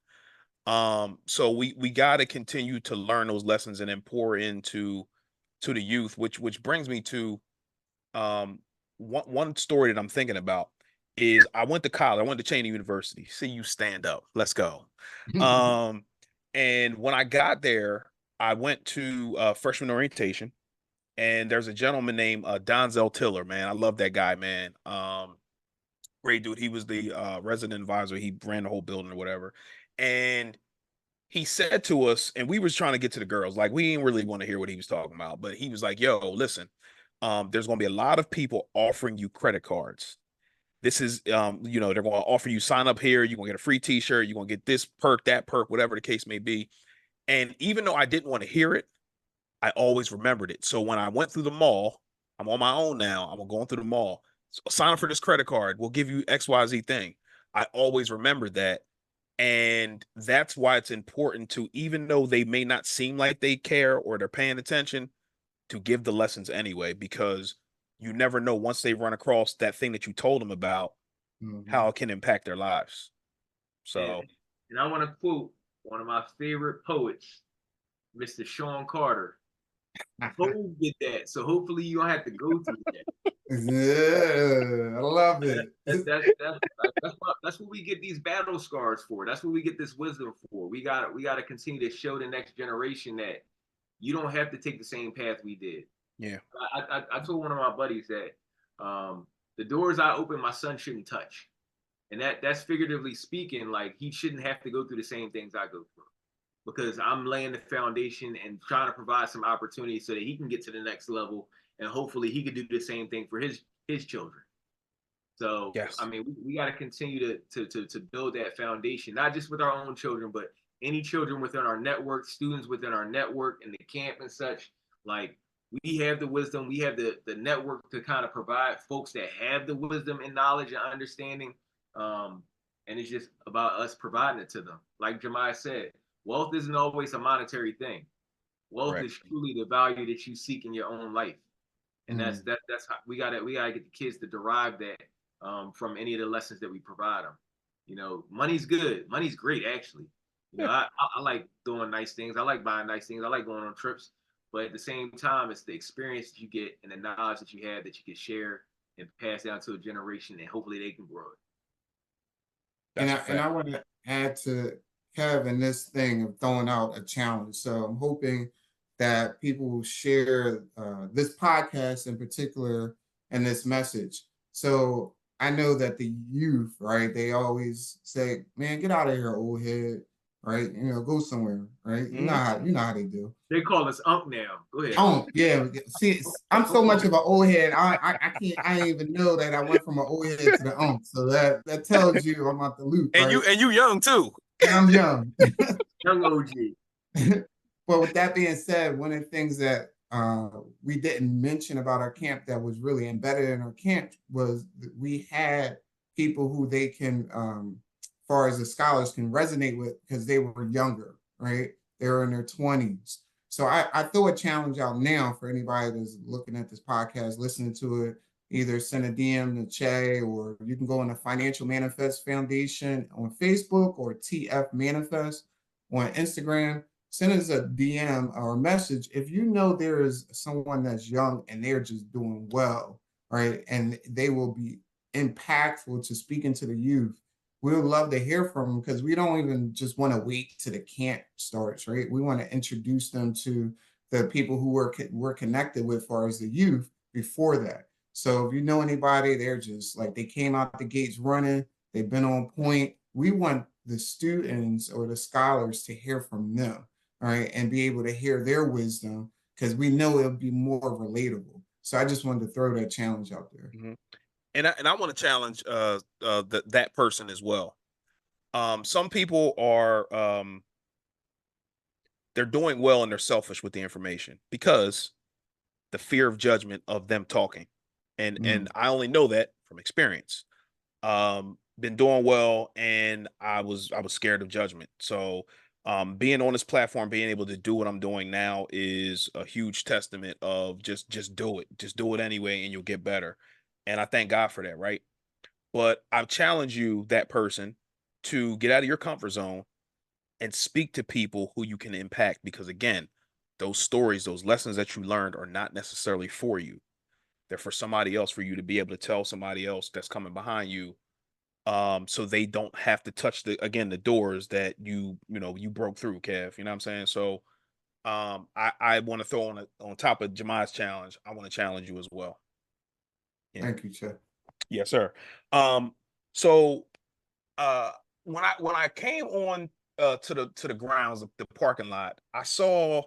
So we got to continue to learn those lessons and then pour into the youth, which brings me to one story that I'm thinking about is I went to college. I went to Cheney University. See you stand up. Let's go. Um, and when I got there, I went to freshman orientation, and there's a gentleman named Donzel Tiller. Man, I love that guy, man. Great dude. He was the resident advisor. He ran the whole building or whatever. And he said to us, and we was trying to get to the girls, like, we didn't really want to hear what he was talking about, but he was like, yo, listen, there's going to be a lot of people offering you credit cards. This is, they're going to offer you sign up here. You're going to get a free t-shirt. You're going to get this perk, that perk, whatever the case may be. And even though I didn't want to hear it, I always remembered it. So when I went through the mall, I'm on my own now. I'm going through the mall. So sign up for this credit card. We'll give you XYZ thing. I always remembered that. And that's why it's important to, even though they may not seem like they care or they're paying attention, to give the lessons anyway, because you never know once they run across that thing that you told them about, how it can impact their lives. And, So, and I want to quote one of my favorite poets, Mr. Sean Carter. Hove did that, so hopefully you don't have to go through that. Yeah, I love it. That's what we get these battle scars for. That's what we get this wisdom for. We got to continue to show the next generation that you don't have to take the same path we did. yeah, I told one of my buddies that the doors I open, my son shouldn't touch, and that's figuratively speaking. Like, he shouldn't have to go through the same things I go through, because I'm laying the foundation and trying to provide some opportunities so that he can get to the next level, and hopefully he could do the same thing for his children. So I yes, mean, we got to continue to build that foundation, not just with our own children, but any children within our network, students within our network and the camp and such. Like, we have the wisdom, we have the network to kind of provide folks that have the wisdom and knowledge and understanding. And it's just about us providing it to them. Like Jemiah said, wealth isn't always a monetary thing. Wealth right, is truly the value that you seek in your own life, and that's Mm. that's how we gotta get the kids to derive that from any of the lessons that we provide them. Money's good, money's great actually, I like doing nice things. I like buying nice things. I like going on trips. But at the same time, it's the experience that you get and the knowledge that you have that you can share and pass down to a generation, and hopefully they can grow it. And That's a I fact. want to add to Kevin this thing of throwing out a challenge. So I'm hoping that people will share this podcast in particular and this message. So I know that the youth, right? They always say, "Man, get out of here, old head." Right? Go somewhere. Right? Mhm. You know how they do. They call us Unk now. Go ahead, Unk. Oh yeah, see, I'm so much of an old head. I can't. I didn't even know that I went from an old head to the so that tells you I'm out the loop, right? And you young too. And I'm young. Young OG. But with that being said, one of the things that we didn't mention about our camp that was really embedded in our camp was that we had people who they can, far as the scholars can resonate with because they were younger, right? They were in their 20s. So I throw a challenge out now for anybody that's looking at this podcast, listening to it. Either send a DM to Che, or you can go on the Financial Manifest Foundation on Facebook, or TF Manifest on Instagram. Send us a DM or a message if you know there is someone that's young and they're just doing well, right? And they will be impactful to speaking to the youth. We would love to hear from them because we don't even just want to wait till the camp starts, right? We want to introduce them to the people who we're connected with, as far as the youth, before that. So if you know anybody, they're just like they came out the gates running, they've been on point. We want the students or the scholars to hear from them, right? And be able to hear their wisdom because we know it'll be more relatable. So I just wanted to throw that challenge out there. Mhm. And I want to challenge that person as well. Some people are they're doing well and they're selfish with the information because the fear of judgment of them talking. And I only know that from experience. Been doing well and I was scared of judgment. So being on this platform, being able to do what I'm doing now is a huge testament of just do it. Just do it anyway and you'll get better. And I thank God for that, right? But I challenge you, that person, to get out of your comfort zone and speak to people who you can impact because again, those stories, those lessons that you learned are not necessarily for you. They're for somebody else, for you to be able to tell somebody else that's coming behind you, so they don't have to touch the doors that you broke through, Kev. You know what I'm saying? So I want to throw on top of Jemi's challenge, I want to challenge you as well. Yeah. Thank you, Chet. Yes, sir. So uh when I came on to the grounds of the parking lot, I saw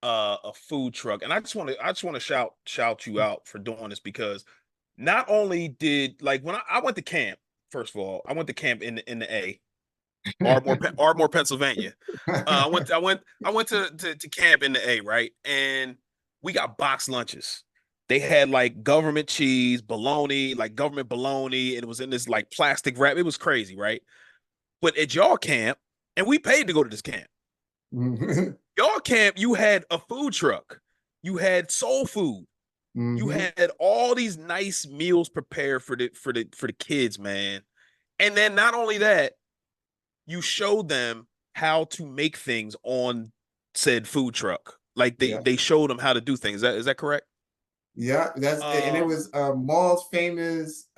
a food truck, and I just want to shout you out for doing this because not only did, like, when I went to camp, first of all, I went to camp in the Ardmore, Pennsylvania. I went to camp in the A, right? And we got box lunches. They had like government cheese, bologna, like government bologna, and it was in this like plastic wrap. It was crazy, right? But at y'all camp, and we paid to go to this camp. Y'all camp, you had a food truck, you had soul food, you had all these nice meals prepared for the kids, man. And then not only that, you showed them how to make things on said food truck. Like they Yeah. they showed them how to do things. Is that correct? Yeah, and it was Maul's famous,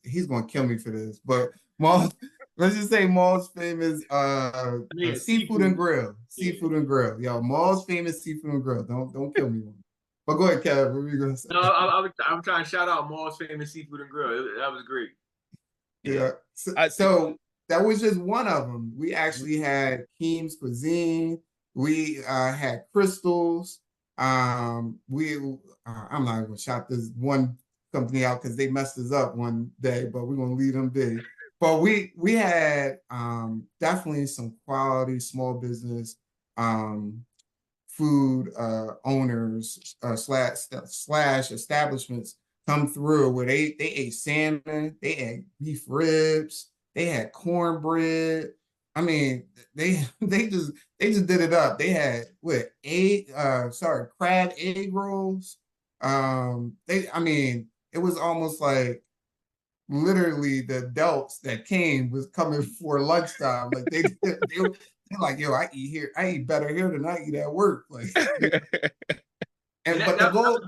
he's gonna kill me for this, but Maul, let's just say Maul's famous Yeah, seafood and grill. Yeah. Seafood and grill. Yo, Maul's famous seafood and grill. Don't kill me. But go ahead, Kev. What were you gonna say? No, I'm trying to shout out Mall's famous seafood and grill. That was great. Yeah. I So that was just one of them. We actually had Keem's Cuisine. We had Crystals. We I'm not gonna shout this one company out because they messed us up one day, but we're gonna leave them be. But we had definitely some quality small business food owners slash establishments come through where they ate salmon, they ate beef ribs, they had cornbread. I mean, they just did it up. They had what crab egg rolls. They I mean, it was almost like literally the adults that came was coming for lunchtime. Like they're like, yo, I eat better here than I eat at work. Like, And and but the goal,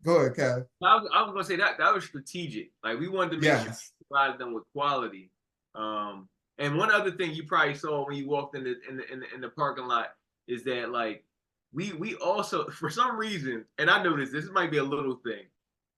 go ahead, Kev. I was gonna say that was strategic. Like we wanted to make sure Yes. we provided them with quality. And one other thing you probably saw when you walked in the parking lot is that like we also for some reason, and I noticed this might be a little thing.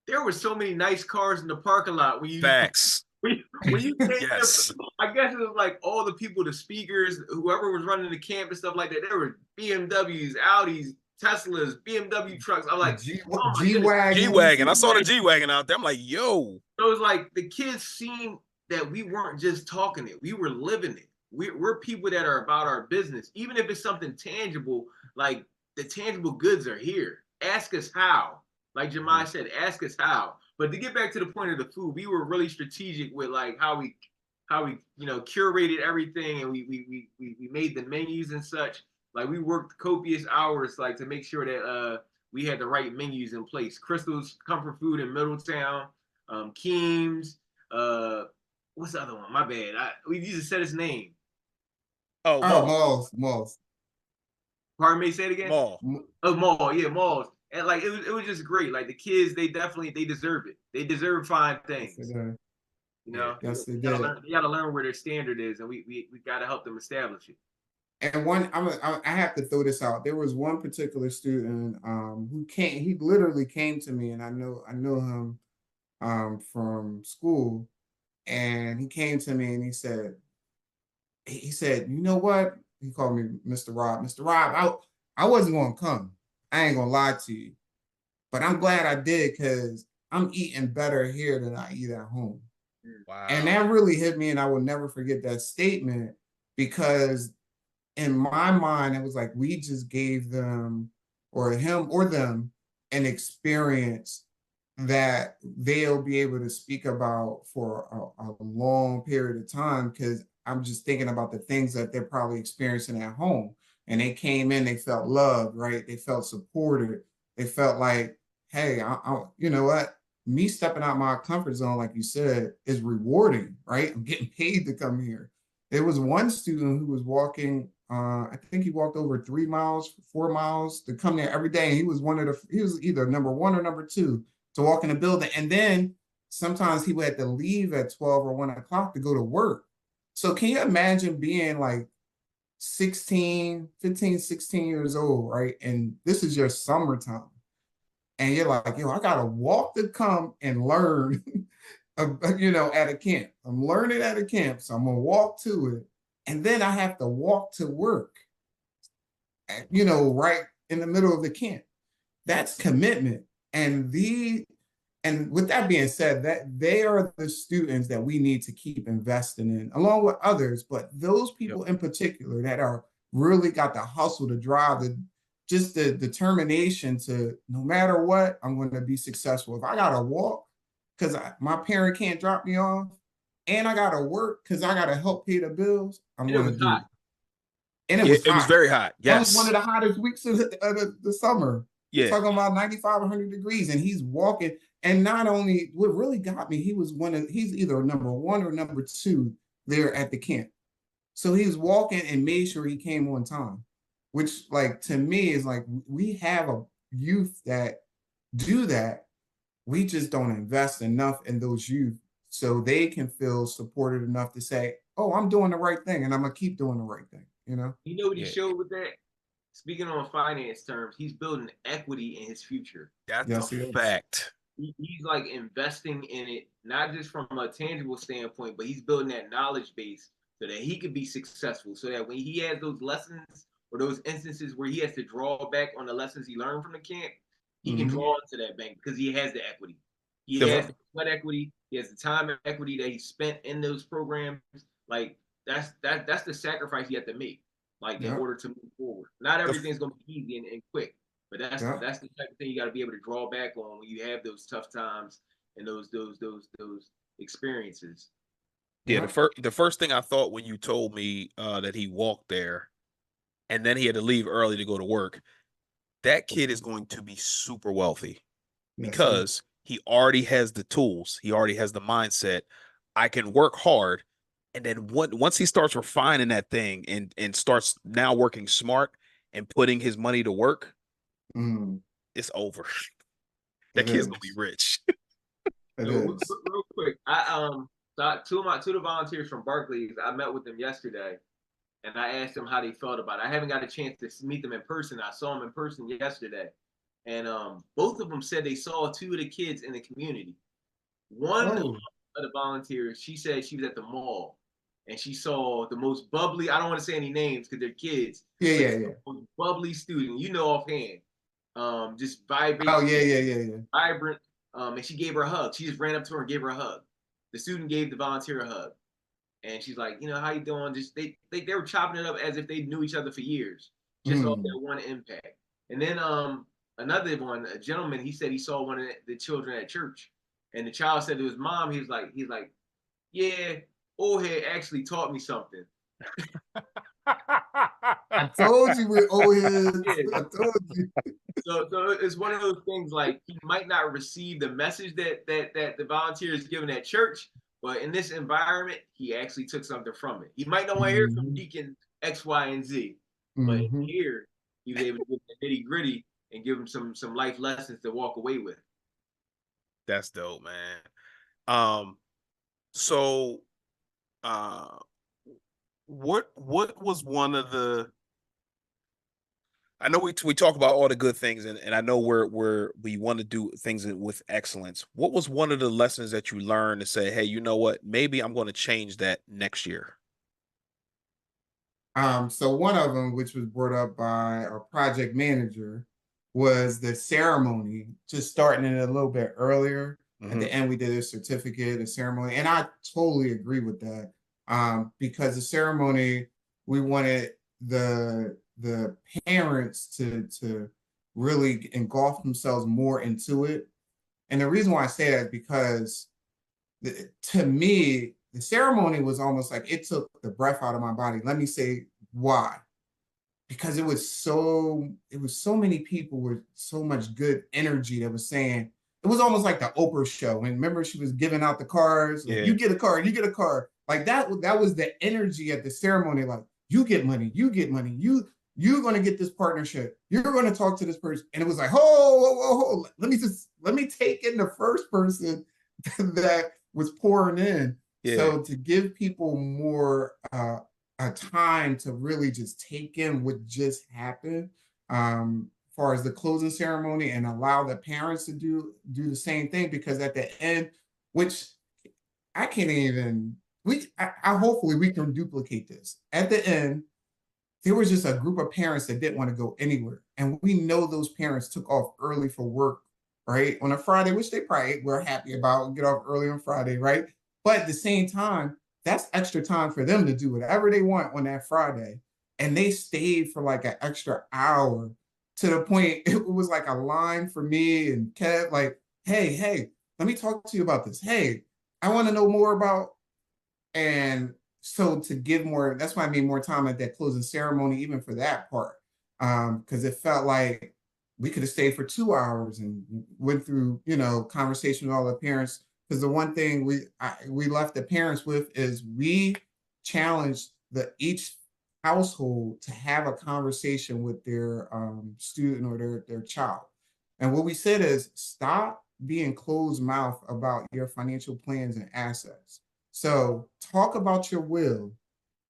There were so many nice cars in the parking lot when you Facts. when you came there. Yes. I guess it was like all the people, the speakers, whoever was running the camp and stuff like that. There were BMWs, Audis, Teslas, BMW trucks. I'm like, oh my goodness. G-Wagon. I saw the G-Wagon out there. I'm like, yo. So it's like the kids seen that we weren't just talking it, we were living it. We're people that are about our business. Even if it's something tangible, like the tangible goods are here. Ask us how. Like Jemai said, ask us how. But to get back to the point of the food, we were really strategic with like how we curated everything, and we made the menus and such. Like we worked copious hours like to make sure that we had the right menus in place. Crystal's Comfort Food in Middletown, Keem's, what's the other one? My bad. We used to say his name. Oh, Malls. Pardon me, say it again. Mall. Oh, Mall. Yeah, Malls. And like it was just great. Like the kids, they deserve it. They deserve fine things. Yes, you know, yes, they gotta learn where their standard is, and we gotta help them establish it. And I have to throw this out. There was one particular student who came. He literally came to me, and I know him from school, and he came to me and he said, you know what? He called me Mr. Rob. Mr. Rob, I wasn't gonna come. I ain't gonna lie to you, but I'm glad I did because I'm eating better here than I eat at home. Wow. And that really hit me, and I will never forget that statement because in my mind, it was like we just gave them or him or them an experience that they'll be able to speak about for a long period of time because I'm just thinking about the things that they're probably experiencing at home. And they came in, they felt loved, right? They felt supported. They felt like, hey, you know what? Me stepping out my comfort zone, like you said, is rewarding, right? I'm getting paid to come here. There was one student who was walking, I think he walked over 3 miles, 4 miles to come there every day. And he was either number 1 or number 2 to walk in the building. And then sometimes he would have to leave at 12 or 1 o'clock to go to work. So can you imagine being like 15, 16 years old, right? And this is your summertime. And you're like, yo, I got to walk to come and learn, at a camp. I'm learning at a camp, so I'm going to walk to it. And then I have to walk to work, right in the middle of the camp. That's commitment. And with that being said, that they are the students that we need to keep investing in, along with others. But those people in particular that are really got the hustle to drive, the determination to no matter what, I'm going to be successful. If I got to walk because my parent can't drop me off, and I got to work because I got to help pay the bills, I'm going to do it. And it was very hot. Yes. That was one of the hottest weeks of the summer. Yeah. Talking about 95, 100 degrees, and he's walking. And not only, what really got me, he's either number 1 or number 2 there at the camp. So he was walking and made sure he came on time, which like to me is like, we have a youth that do that. We just don't invest enough in those youth so they can feel supported enough to say, oh, I'm doing the right thing and I'm going to keep doing the right thing. You know what he showed with that? Speaking on finance terms, he's building equity in his future. That's a fact. He's like investing in it, not just from a tangible standpoint, but he's building that knowledge base so that he could be successful. So that when he has those lessons or those instances where he has to draw back on the lessons he learned from the camp, he can draw into that bank because he has the equity. He has the sweat equity. He has the time equity that he spent in those programs. Like that's the sacrifice you have to make, like in order to move forward. Not everything's gonna be easy and quick, but that's the type of thing you got to be able to draw back on when you have those tough times and those experiences. Yeah, the first thing I thought when you told me that he walked there, and then he had to leave early to go to work, that kid is going to be super wealthy because he already has the tools, he already has the mindset. I can work hard. And then once he starts refining that thing and starts now working smart and putting his money to work, Mm, it's over. That it kid's gonna be is. rich. It So is. real quick, two of the volunteers from Barclays, I met with them yesterday, and I asked them how they felt about it. I haven't got a chance to meet them in person. I saw them in person yesterday, and both of them said they saw two of the kids in the community. One of Oh, the volunteers, she said she was at the mall, and she saw the most bubbly. I don't want to say any names because they're kids, yeah, but yeah, the yeah. most bubbly student, offhand, just Oh, vibrate, yeah, yeah, yeah, yeah. vibrant. And she gave her a hug. She just ran up to her and gave her a hug. The student gave the volunteer a hug, and she's like, how you doing? Just they were chopping it up as if they knew each other for years, just off Mm. that one impact. And then another one, a gentleman, he said he saw one of the children at church, and the child said to his mom, he's like, yeah, old head actually taught me something. I told you we're old heads. Yeah. I told you. So it's one of those things like he might not receive the message that the volunteer is giving at church, but in this environment, he actually took something from it. He might not want to hear from Mm-hmm. Deacon X, Y, and Z, but Mm-hmm. here he was able to get the nitty gritty and give him some life lessons to walk away with. That's dope, man. Um, so uh what was one of the I know we talk about all the good things and I know we want to do things with excellence. What was one of the lessons that you learned to say, hey, you know what? Maybe I'm going to change that next year. So one of them, which was brought up by our project manager, was the ceremony, just starting it a little bit earlier. At Mm-hmm. the end, we did a certificate, a ceremony, and I totally agree with that. Because the ceremony, we wanted the parents to really engulf themselves more into it. And the reason why I say that is because to me, the ceremony was almost like it took the breath out of my body. Let me say why. Because it was so many people with so much good energy that was saying it was almost like the Oprah show. And remember, she was giving out the cards, like Yeah, you get a card, you get a card. Like that was the energy at the ceremony. Like you get money, you get money, you're gonna get this partnership, you're gonna talk to this person. And it was like, oh, let me take in the first person that was pouring in. yeah. So to give people more a time to really just take in what just happened, as far as the closing ceremony, and allow the parents to do the same thing, because at the end, which I can't even I hopefully we can duplicate this. At the end, there was just a group of parents that didn't want to go anywhere. And we know those parents took off early for work, right? On a Friday, which they probably were happy about, get off early on Friday, right? But at the same time, that's extra time for them to do whatever they want on that Friday. And they stayed for like an extra hour, to the point it was like a line for me and Kev, like, hey, let me talk to you about this. Hey, I want to know more about, and so to give more, that's why I made more time at that closing ceremony, even for that part. Because it felt like we could have stayed for 2 hours and went through, conversation with all the parents. Because the one thing we left the parents with is we challenged each household to have a conversation with their student or their child. And what we said is stop being closed mouth about your financial plans and assets. So talk about your will.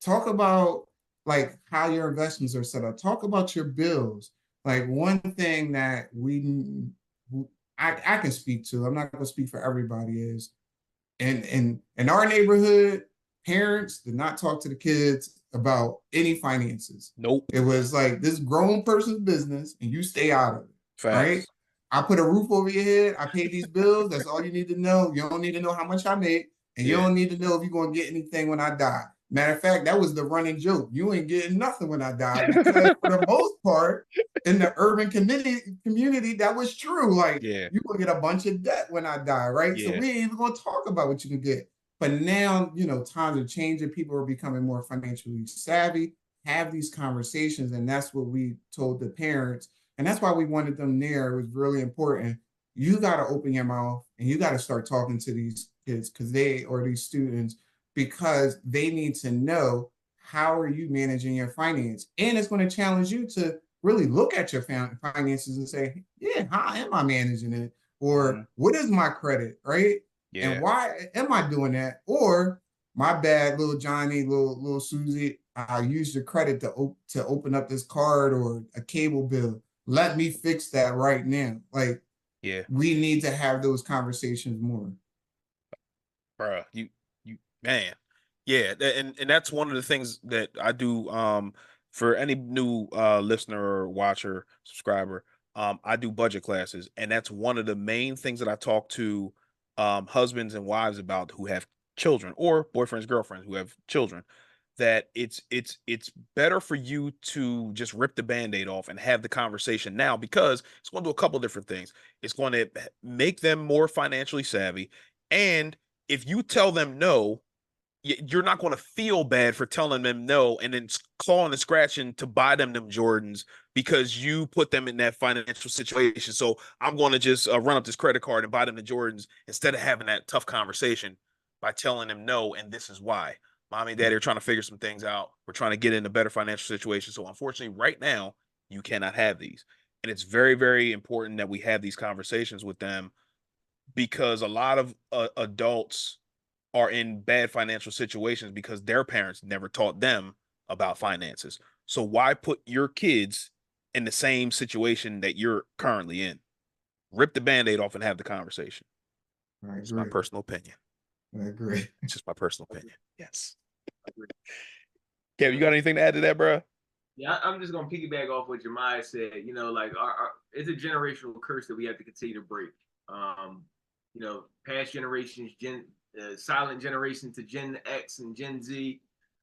Talk about like how your investments are set up. Talk about your bills. Like one thing that I can speak to, I'm not going to speak for everybody, is in our neighborhood, parents did not talk to the kids about any finances. Nope. It was like this grown person's business and you stay out of it. All right. Facts. I put a roof over your head. I pay these bills. That's all you need to know. You don't need to know how much I make. And you Yeah. don't need to know if you're going to get anything when I die. Matter of fact, that was the running joke. You ain't getting nothing when I die, because for the most part, in the urban community, that was true. Like Yeah. you're gonna get a bunch of debt when I die, right? So Yeah. we ain't even gonna talk about what you can get. But now, times are changing. People are becoming more financially savvy, have these conversations. And that's what we told the parents. And that's why we wanted them there. It was really important. you got to open your mouth and you got to start talking to these kids these students because they need to know how are you managing your finance, and it's going to challenge you to really look at your finances and say, yeah, how am I managing it, or what is my credit, right? And Yeah. why am I doing that? Or my bad, little Johnny, little Susie, I used your credit to open up this card or a cable bill. Let me fix that right now. Like, Yeah. we need to have those conversations more. Bruh, you man. Yeah, and that's one of the things that I do for any new listener or watcher, subscriber. I do budget classes, and that's one of the main things that I talk to husbands and wives about who have children, or boyfriends, girlfriends who have children, that it's better for you to just rip the band-aid off and have the conversation now, because it's going to do a couple different things. It's going to make them more financially savvy, and if you tell them no, you're not going to feel bad for telling them no and then clawing and scratching to buy them Jordans because you put them in that financial situation. So I'm going to just run up this credit card and buy them the Jordans instead of having that tough conversation by telling them no, and this is why. Mommy and daddy are trying to figure some things out. We're trying to get in a better financial situation. So unfortunately, right now, you cannot have these. And it's very, very important that we have these conversations with them, because a lot of adults are in bad financial situations because their parents never taught them about finances. So why put your kids in the same situation that you're currently in? Rip the band-aid off and have the conversation. I It's my agree. personal opinion. I agree. It's just my personal opinion. Yes. I agree. Kev, you got anything to add to that, bro? Yeah, I'm just gonna piggyback off what Jemiah said. You know, like it's a generational curse that we have to continue to break. Um, you know, past generations, silent generation to Gen X and Gen Z,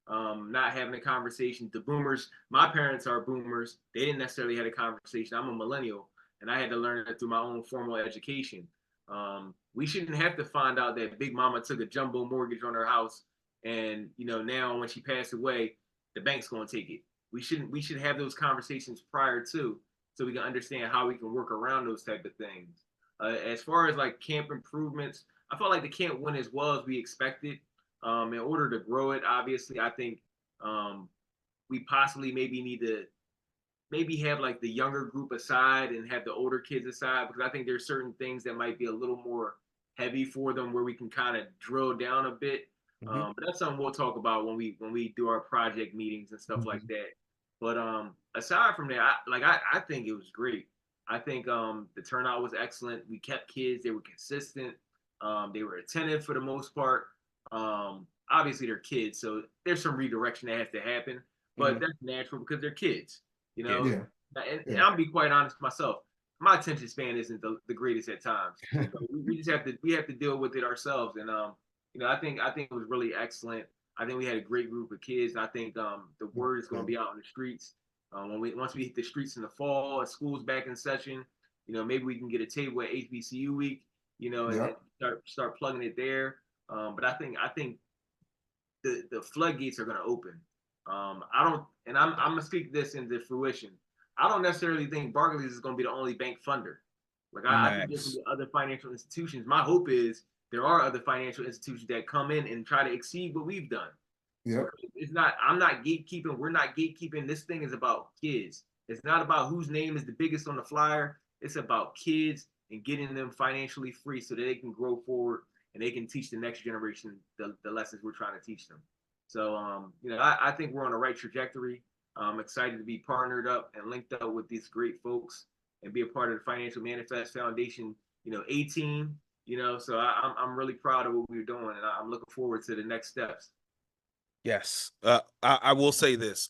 not having a conversation. The boomers, my parents are boomers. They didn't necessarily have a conversation. I'm a millennial, and I had to learn it through my own formal education. We shouldn't have to find out that Big Mama took a jumbo mortgage on her house, and you know now when she passed away, the bank's gonna take it. We should have those conversations prior to, so we can understand how we can work around those type of things. As far as like camp improvements, I felt like the camp went as well as we expected. In order to grow it, obviously, I think we possibly maybe need to maybe have like the younger group aside and have the older kids aside, because I think there's certain things that might be a little more heavy for them where we can kind of drill down a bit. Mm-hmm. But that's something we'll talk about when we do our project meetings and stuff like that. But aside from that, I think it was great. I think the turnout was excellent. We kept kids; they were consistent. They were attentive for the most part. Obviously, they're kids, so there's some redirection that has to happen, but that's natural because they're kids. You Yeah. know, Yeah. and I'll be quite honest myself. My attention span isn't the greatest at times. So we just have to deal with it ourselves. And you know, I think it was really excellent. I think we had a great group of kids. I think the word is going to be out in the streets. Once we hit the streets in the fall, and school's back in session, you know, maybe we can get a table at HBCU week, you know, and Yep. start plugging it there. But I think the floodgates are going to open. I don't, and I'm gonna speak this into fruition. I don't necessarily think Barclays is going to be the only bank funder. Like I think there's going to Max. be other financial institutions. My hope is there are other financial institutions that come in and try to exceed what we've done. Yep. It's not. I'm not gatekeeping. We're not gatekeeping. This thing is about kids. It's not about whose name is the biggest on the flyer. It's about kids and getting them financially free so that they can grow forward and they can teach the next generation the lessons we're trying to teach them. So, you know, I think we're on the right trajectory. I'm excited to be partnered up and linked up with these great folks and be a part of the Financial Manifest Foundation, you know, A team, you know, so I'm really proud of what we're doing, and I'm looking forward to the next steps. Yes. I will say this.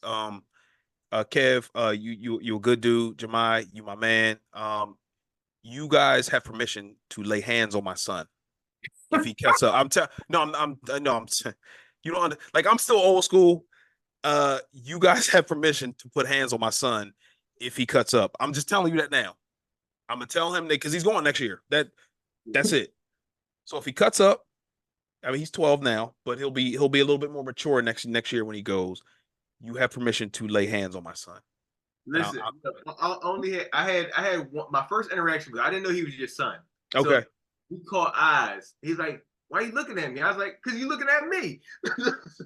Kev, you're a good dude. Jemai, you my man. You guys have permission to lay hands on my son if he cuts up. No, no, you don't like, I'm still old school. You guys have permission to put hands on my son if he cuts up. I'm just telling you that now. I'm gonna tell him that because he's going next year. That's it. So if he cuts up, I mean he's 12 now, but he'll be a little bit more mature next year when he goes. You have permission to lay hands on my son. And Listen, I had my first interaction with. I didn't know he was your son. So Okay. we caught eyes. He's like, "Why are you looking at me?" I was like, "Cause you looking at me."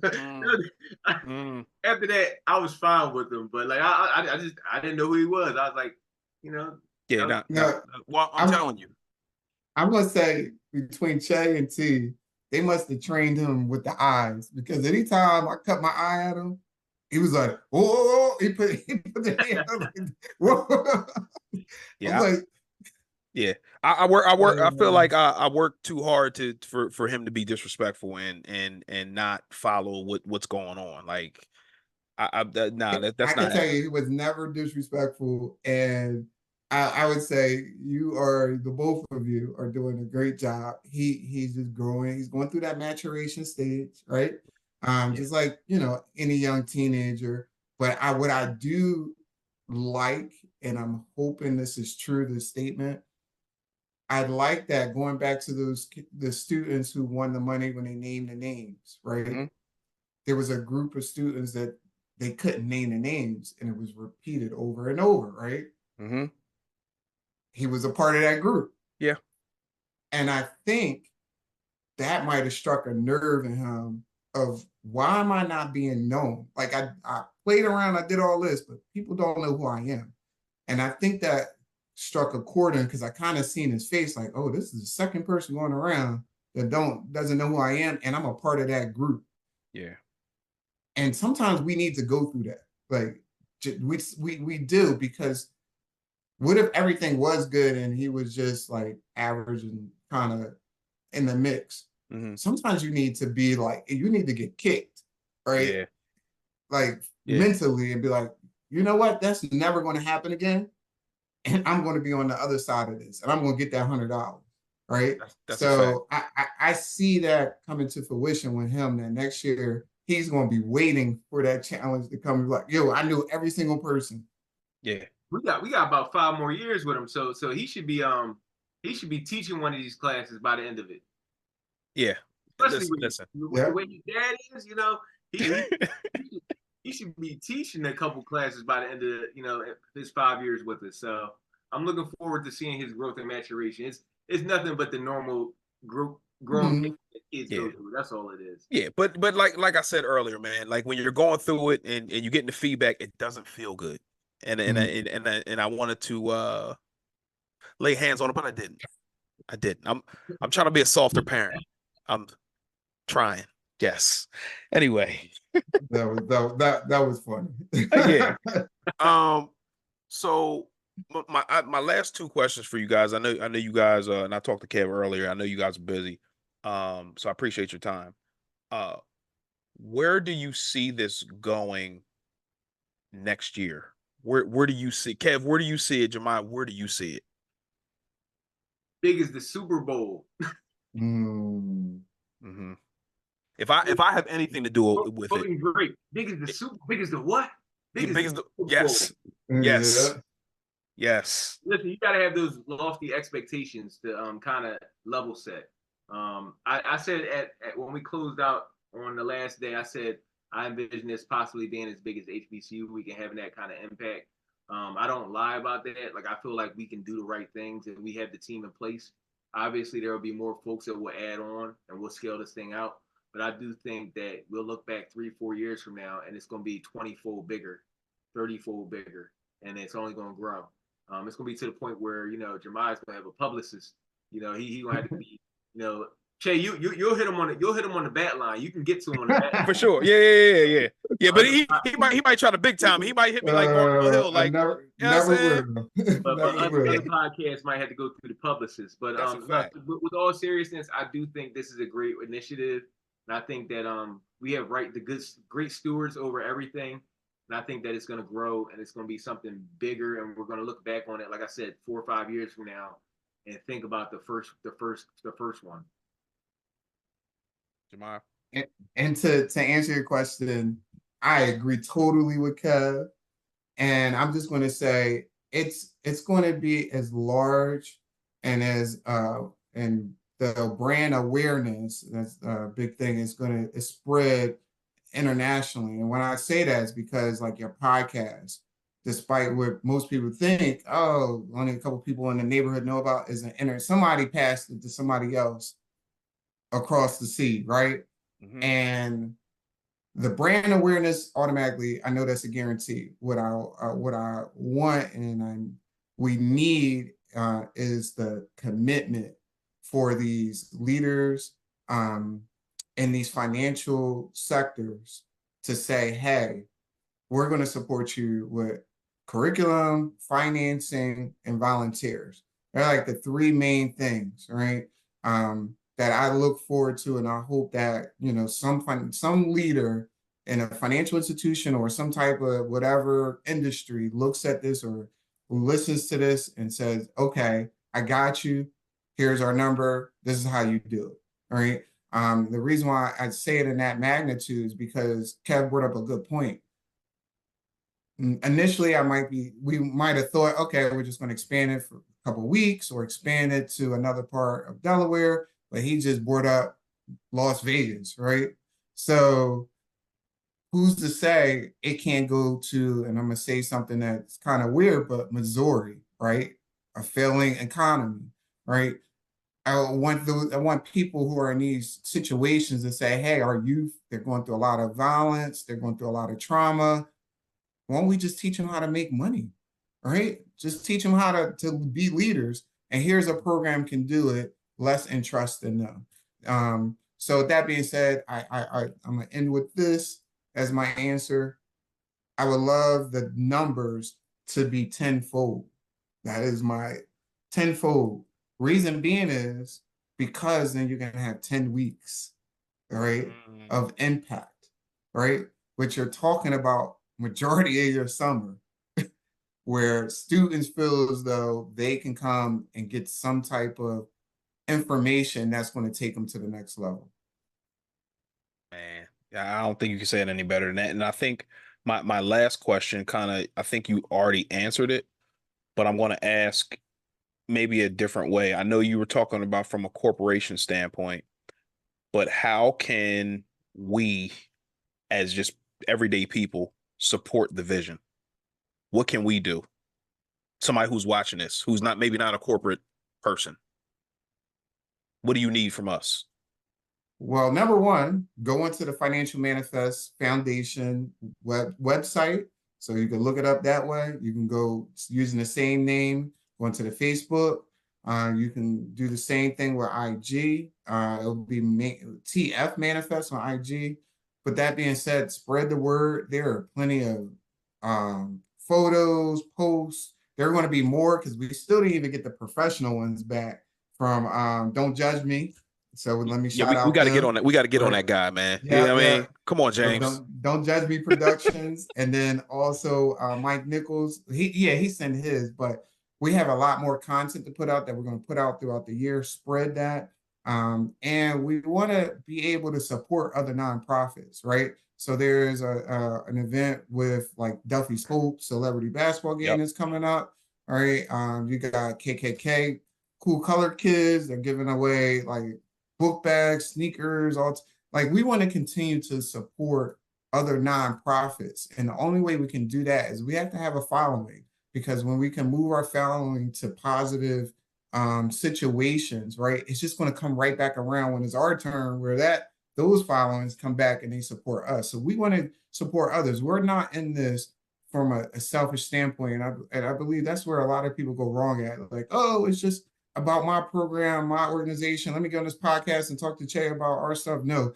Mm, mm. After that, I was fine with him, but like I didn't know who he was. I was like, you know, Yeah, that was, not. No, Well, I'm I'm telling you. I'm gonna say between Che and T, they must have trained him with the eyes because anytime I cut my eye at him, he was like, "Whoa!" He put the hand up like, "Whoa!" I was Yeah, like, yeah. I work. I feel uh, like I work too hard for him to be disrespectful and not follow what's going on. Like nah, I that's can not tell happening. you he was never disrespectful, and I would say the both of you are doing a great job. He's just growing. He's going through that maturation stage, right? Yeah. Just like any young teenager. But what I do like, and I'm hoping this is true, this statement. I like that going back to the students who won the money when they named the names, right? Hmm. There was a group of students that they couldn't name the names and it was repeated over and over, right? Hmm. He was a part of that group. Yeah. And I think that might have struck a nerve in him of why am I not being known? Like I played around, I did all this, but people don't know who I am. And I think that struck a chord in because I kind of seen his face like, oh, this is the second person going around that doesn't know who I am, and I'm a part of that group. Yeah. And sometimes we need to go through that. Like we do because what if everything was good and he was just like average and kind of in the mix? Hmm. Sometimes you need to be like you need to get kicked, right? Yeah. Like Yeah. mentally and be like, you know what? That's never going to happen again. And I'm going to be on the other side of this and I'm going to get that $100. Right. That's a fact. So I see that coming to fruition with him that next year he's going to be waiting for that challenge to come. Like, yo, I knew every single person. Yeah. we got about 5 more years with him, so he should be teaching one of these classes by the end of it. Yeah. Especially Listen. with the Yeah. way his dad is, he he should be teaching a couple classes by the end of his 5 years with us. So I'm looking forward to seeing his growth and maturation. It's nothing but the normal growing Mhm. pains that kids Yeah. go through. That's all it is. Yeah, but like I said earlier, man, like when you're going through it and you're getting the feedback, it doesn't feel good. Mhm. And I wanted to lay hands on it, but I didn't. I didn't. I'm trying to be a softer parent. I'm trying. Yes. Anyway, That was funny. yeah. Um. So my last two questions for you guys. I know you guys. And I talked to Kev earlier. I know you guys are busy. So I appreciate your time. Uh, where do you see this going next year? Where do you see Kev? Where do you see it, Jemiah? Where do you see it? Big as the Super Bowl. Mm. Hmm. If I have anything to do with it, Voting great. Big as the it Super. Big as the what? Big as big the as the Super Bowl. yes, yes, Yeah. yes. Listen, you got to have those lofty expectations to kind of level set. I said when we closed out on the last day, I said I envision this possibly being as big as HBCU. We can have that kind of impact. I don't lie about that. Like I feel like we can do the right things and we have the team in place. Obviously, there will be more folks that will add on and we'll scale this thing out. But I do think that we'll look back 3, 4 years from now and it's going to be 20-fold bigger, 30-fold bigger, and it's only going to grow. It's gonna be to the point where Jeremiah's gonna have a publicist. He gonna have to be. Che, you'll hit him on the bat line. You can get to him on the bat For sure. Yeah, yeah, yeah, yeah. Yeah, but line. he might try to big time. He might hit me like Barnwell Hill, I like, never you know what I'm never saying? will. But Never other will. podcasts might have to go through the publicist. But That's a no, fact. with all seriousness, I do think this is a great initiative, and I think that we have great stewards over everything, and I think that it's going to grow and it's going to be something bigger, and we're going to look back on it, like I said, 4 or 5 years from now, and think about the first one. Jemiah. And to answer your question, I agree totally with Kev. And I'm just going to say it's going to be as large and as and the brand awareness that's a big thing is going to spread internationally. And when I say that is because like your podcast, despite what most people think, oh, only a couple people in the neighborhood know about, is an internet. Somebody passed it to somebody else across the sea, right? Mm-hmm. And the brand awareness automatically, I know that's a guarantee. What I want we need is the commitment for these leaders in these financial sectors to say, hey, we're going to support you with curriculum, financing, and volunteers. They're like the three main things, right? That I look forward to, and I hope that some leader in a financial institution or some type of whatever industry looks at this or listens to this and says, "Okay, I got you. Here's our number. This is how you do it." All right. The reason why I say it in that magnitude is because Kev brought up a good point. Initially we might have thought, okay, we're just going to expand it for a couple of weeks or expand it to another part of Delaware, but he just brought up Las Vegas, right? So who's to say it can't go to, and I'm going to say something that's kind of weird, but Missouri, right? A failing economy, right? I want people who are in these situations to say, hey, our youth, they're going through a lot of violence, they're going through a lot of trauma. Why don't we just teach them how to make money? Right? Just teach them how to be leaders. And here's a program can do it, less interest than them. So with that being said, I'm gonna end with this as my answer. I would love the numbers to be tenfold. That is my tenfold. Reason being is because then you're gonna have 10 weeks, all right, Mm. of impact, right? Which you're talking about majority of your summer, where students feel as though they can come and get some type of information that's going to take them to the next level. Man, yeah, I don't think you can say it any better than that. And I think my last question kind of, I think you already answered it, but I'm going to ask maybe a different way. I know you were talking about from a corporation standpoint, but how can we, as just everyday people, support the vision? What can we do? Somebody who's watching this, who's not maybe not a corporate person, what do you need from us? Well, number one, go into the Financial Manifest Foundation website. So you can look it up that way. You can go using the same name, go into the Facebook. You can do the same thing with IG. It'll be TF Manifest on IG. But that being said, spread the word. There are plenty of photos, posts. There are going to be more because we still didn't even get the professional ones back from Don't Judge Me. So let me Yeah, shout we out got to get them. on that. We got to get on Right. that guy, man. Yeah, Yeah, I yeah. mean, come on, So James. don't judge me productions. And then also Mike Nichols. He sent his, but we have a lot more content to put out that we're going to put out throughout the year, spread that. And we want to be able to support other nonprofits, right? So there's an event with like Duffy's Hope celebrity basketball game Yep. that's coming up. All right. You got KKK, Cool Colored Kids. They're giving away like book bags, sneakers, all like we want to continue to support other nonprofits. And the only way we can do that is we have to have a following because when we can move our following to positive situations, right, it's just going to come right back around when it's our turn where those followings come back and they support us. So we want to support others. We're not in this from a selfish standpoint. And I believe that's where a lot of people go wrong at. Like, oh, it's just about my program, my organization. Let me get on this podcast and talk to Che about our stuff. No,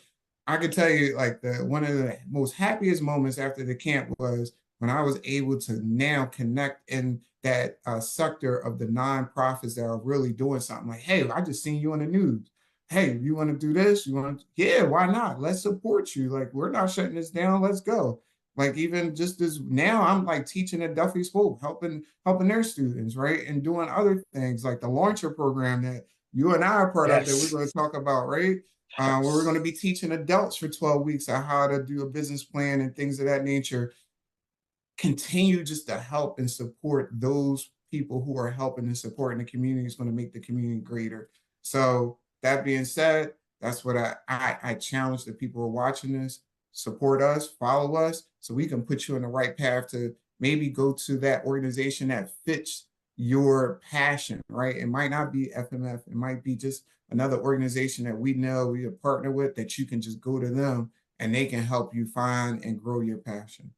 I can tell you like one of the most happiest moments after the camp was when I was able to now connect in that sector of the nonprofits that are really doing something. Like, hey, I just seen you on the news. Hey, you want to do this? You want to? Yeah, why not? Let's support you. Like, we're not shutting this down. Let's go. Like even just this now, I'm like teaching at Duffy School, helping their students, right, and doing other things like the launcher program that you and I are part of that we're Yes. going to talk about, right? Where we're going to be teaching adults for 12 weeks on how to do a business plan and things of that nature. Continue just to help and support those people who are helping and supporting the community is going to make the community greater. So that being said, that's what I challenge the people who are watching this. Support us, follow us, so we can put you on the right path to maybe go to that organization that fits your passion, right? It might not be FMF, it might be just another organization that we know we are partner with that you can just go to them and they can help you find and grow your passion.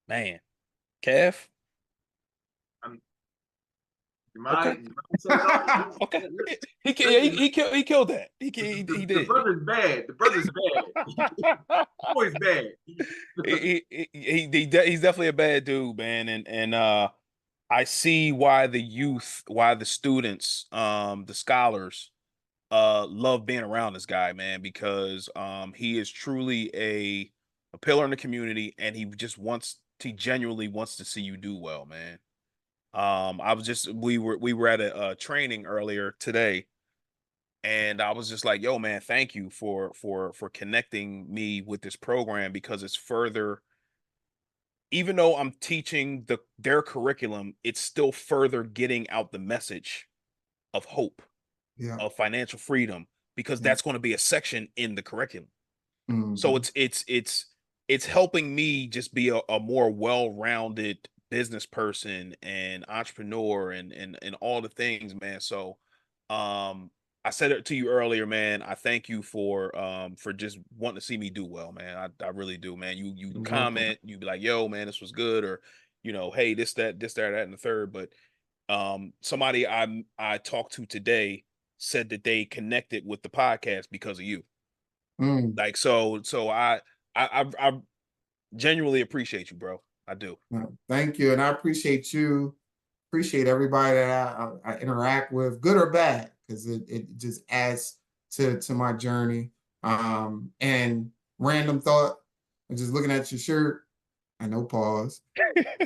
Man, Kev. I'm Okay. you mind saying all? Okay. Listen, He killed that. He the did. brother's bad. The brother's bad. Always bad. He's definitely a bad dude, man. And I see why the youth, why the students, the scholars, love being around this guy, man, because he is truly a pillar in the community, and he genuinely wants to see you do well, man. I was just we were at a training earlier today, and I was just like, yo, man, thank you for connecting me with this program, because it's further, even though I'm teaching their curriculum, it's still further getting out the message of hope, Yeah. of financial freedom, because Yeah. that's going to be a section in the curriculum. So Mm-hmm. it's helping me just be a more well-rounded business person and entrepreneur and all the things, man. So um I said it to you earlier, man. I thank you for just wanting to see me do well, man. I really do, man. You You're welcome. comment, you be like, yo, man, this was good, or hey, this, that, and the third. But somebody I talked to today said that they connected with the podcast because of you. Mm. Like, so I genuinely appreciate you, bro. I do. Thank you. And I appreciate you. Appreciate everybody that I interact with, good or bad, because it just adds to my journey. And random thought, I'm just looking at your shirt. I know, pause.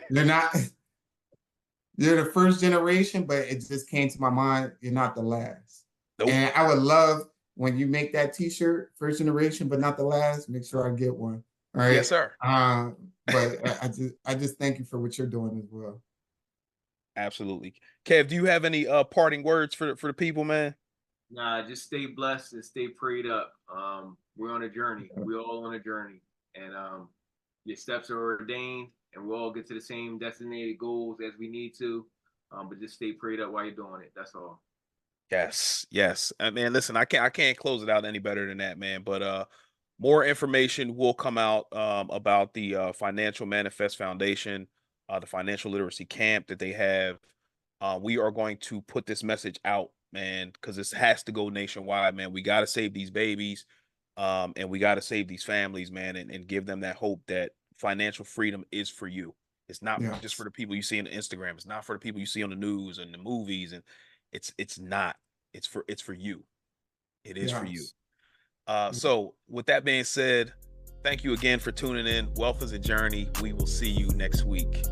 You're not, you're the first generation, but it just came to my mind. You're not the last. Nope. And I would love when you make that t-shirt, first generation, but not the last, make sure I get one. All Yes, right. sir. But I just thank you for what you're doing as well. Absolutely. Kev, do you have any parting words for the people, man? Nah, just stay blessed and stay prayed up. We're on a journey. We're all on a journey, and your steps are ordained, and we'll all get to the same designated goals as we need to. But just stay prayed up while you're doing it. That's all. Yes, yes. I mean, listen, I can't close it out any better than that, man. But more information will come out about the Financial Manifest Foundation, the financial literacy camp that they have. We are going to put this message out, man, because this has to go nationwide, man. We got to save these babies, and we got to save these families, man, and give them that hope that financial freedom is for you. It's not just for Yes. the people you see on Instagram. It's not for the people you see on the news and the movies, and it's not. It's for you. It is for you. Yes. So with that being said, thank you again for tuning in. Wealth is a journey. We will see you next week.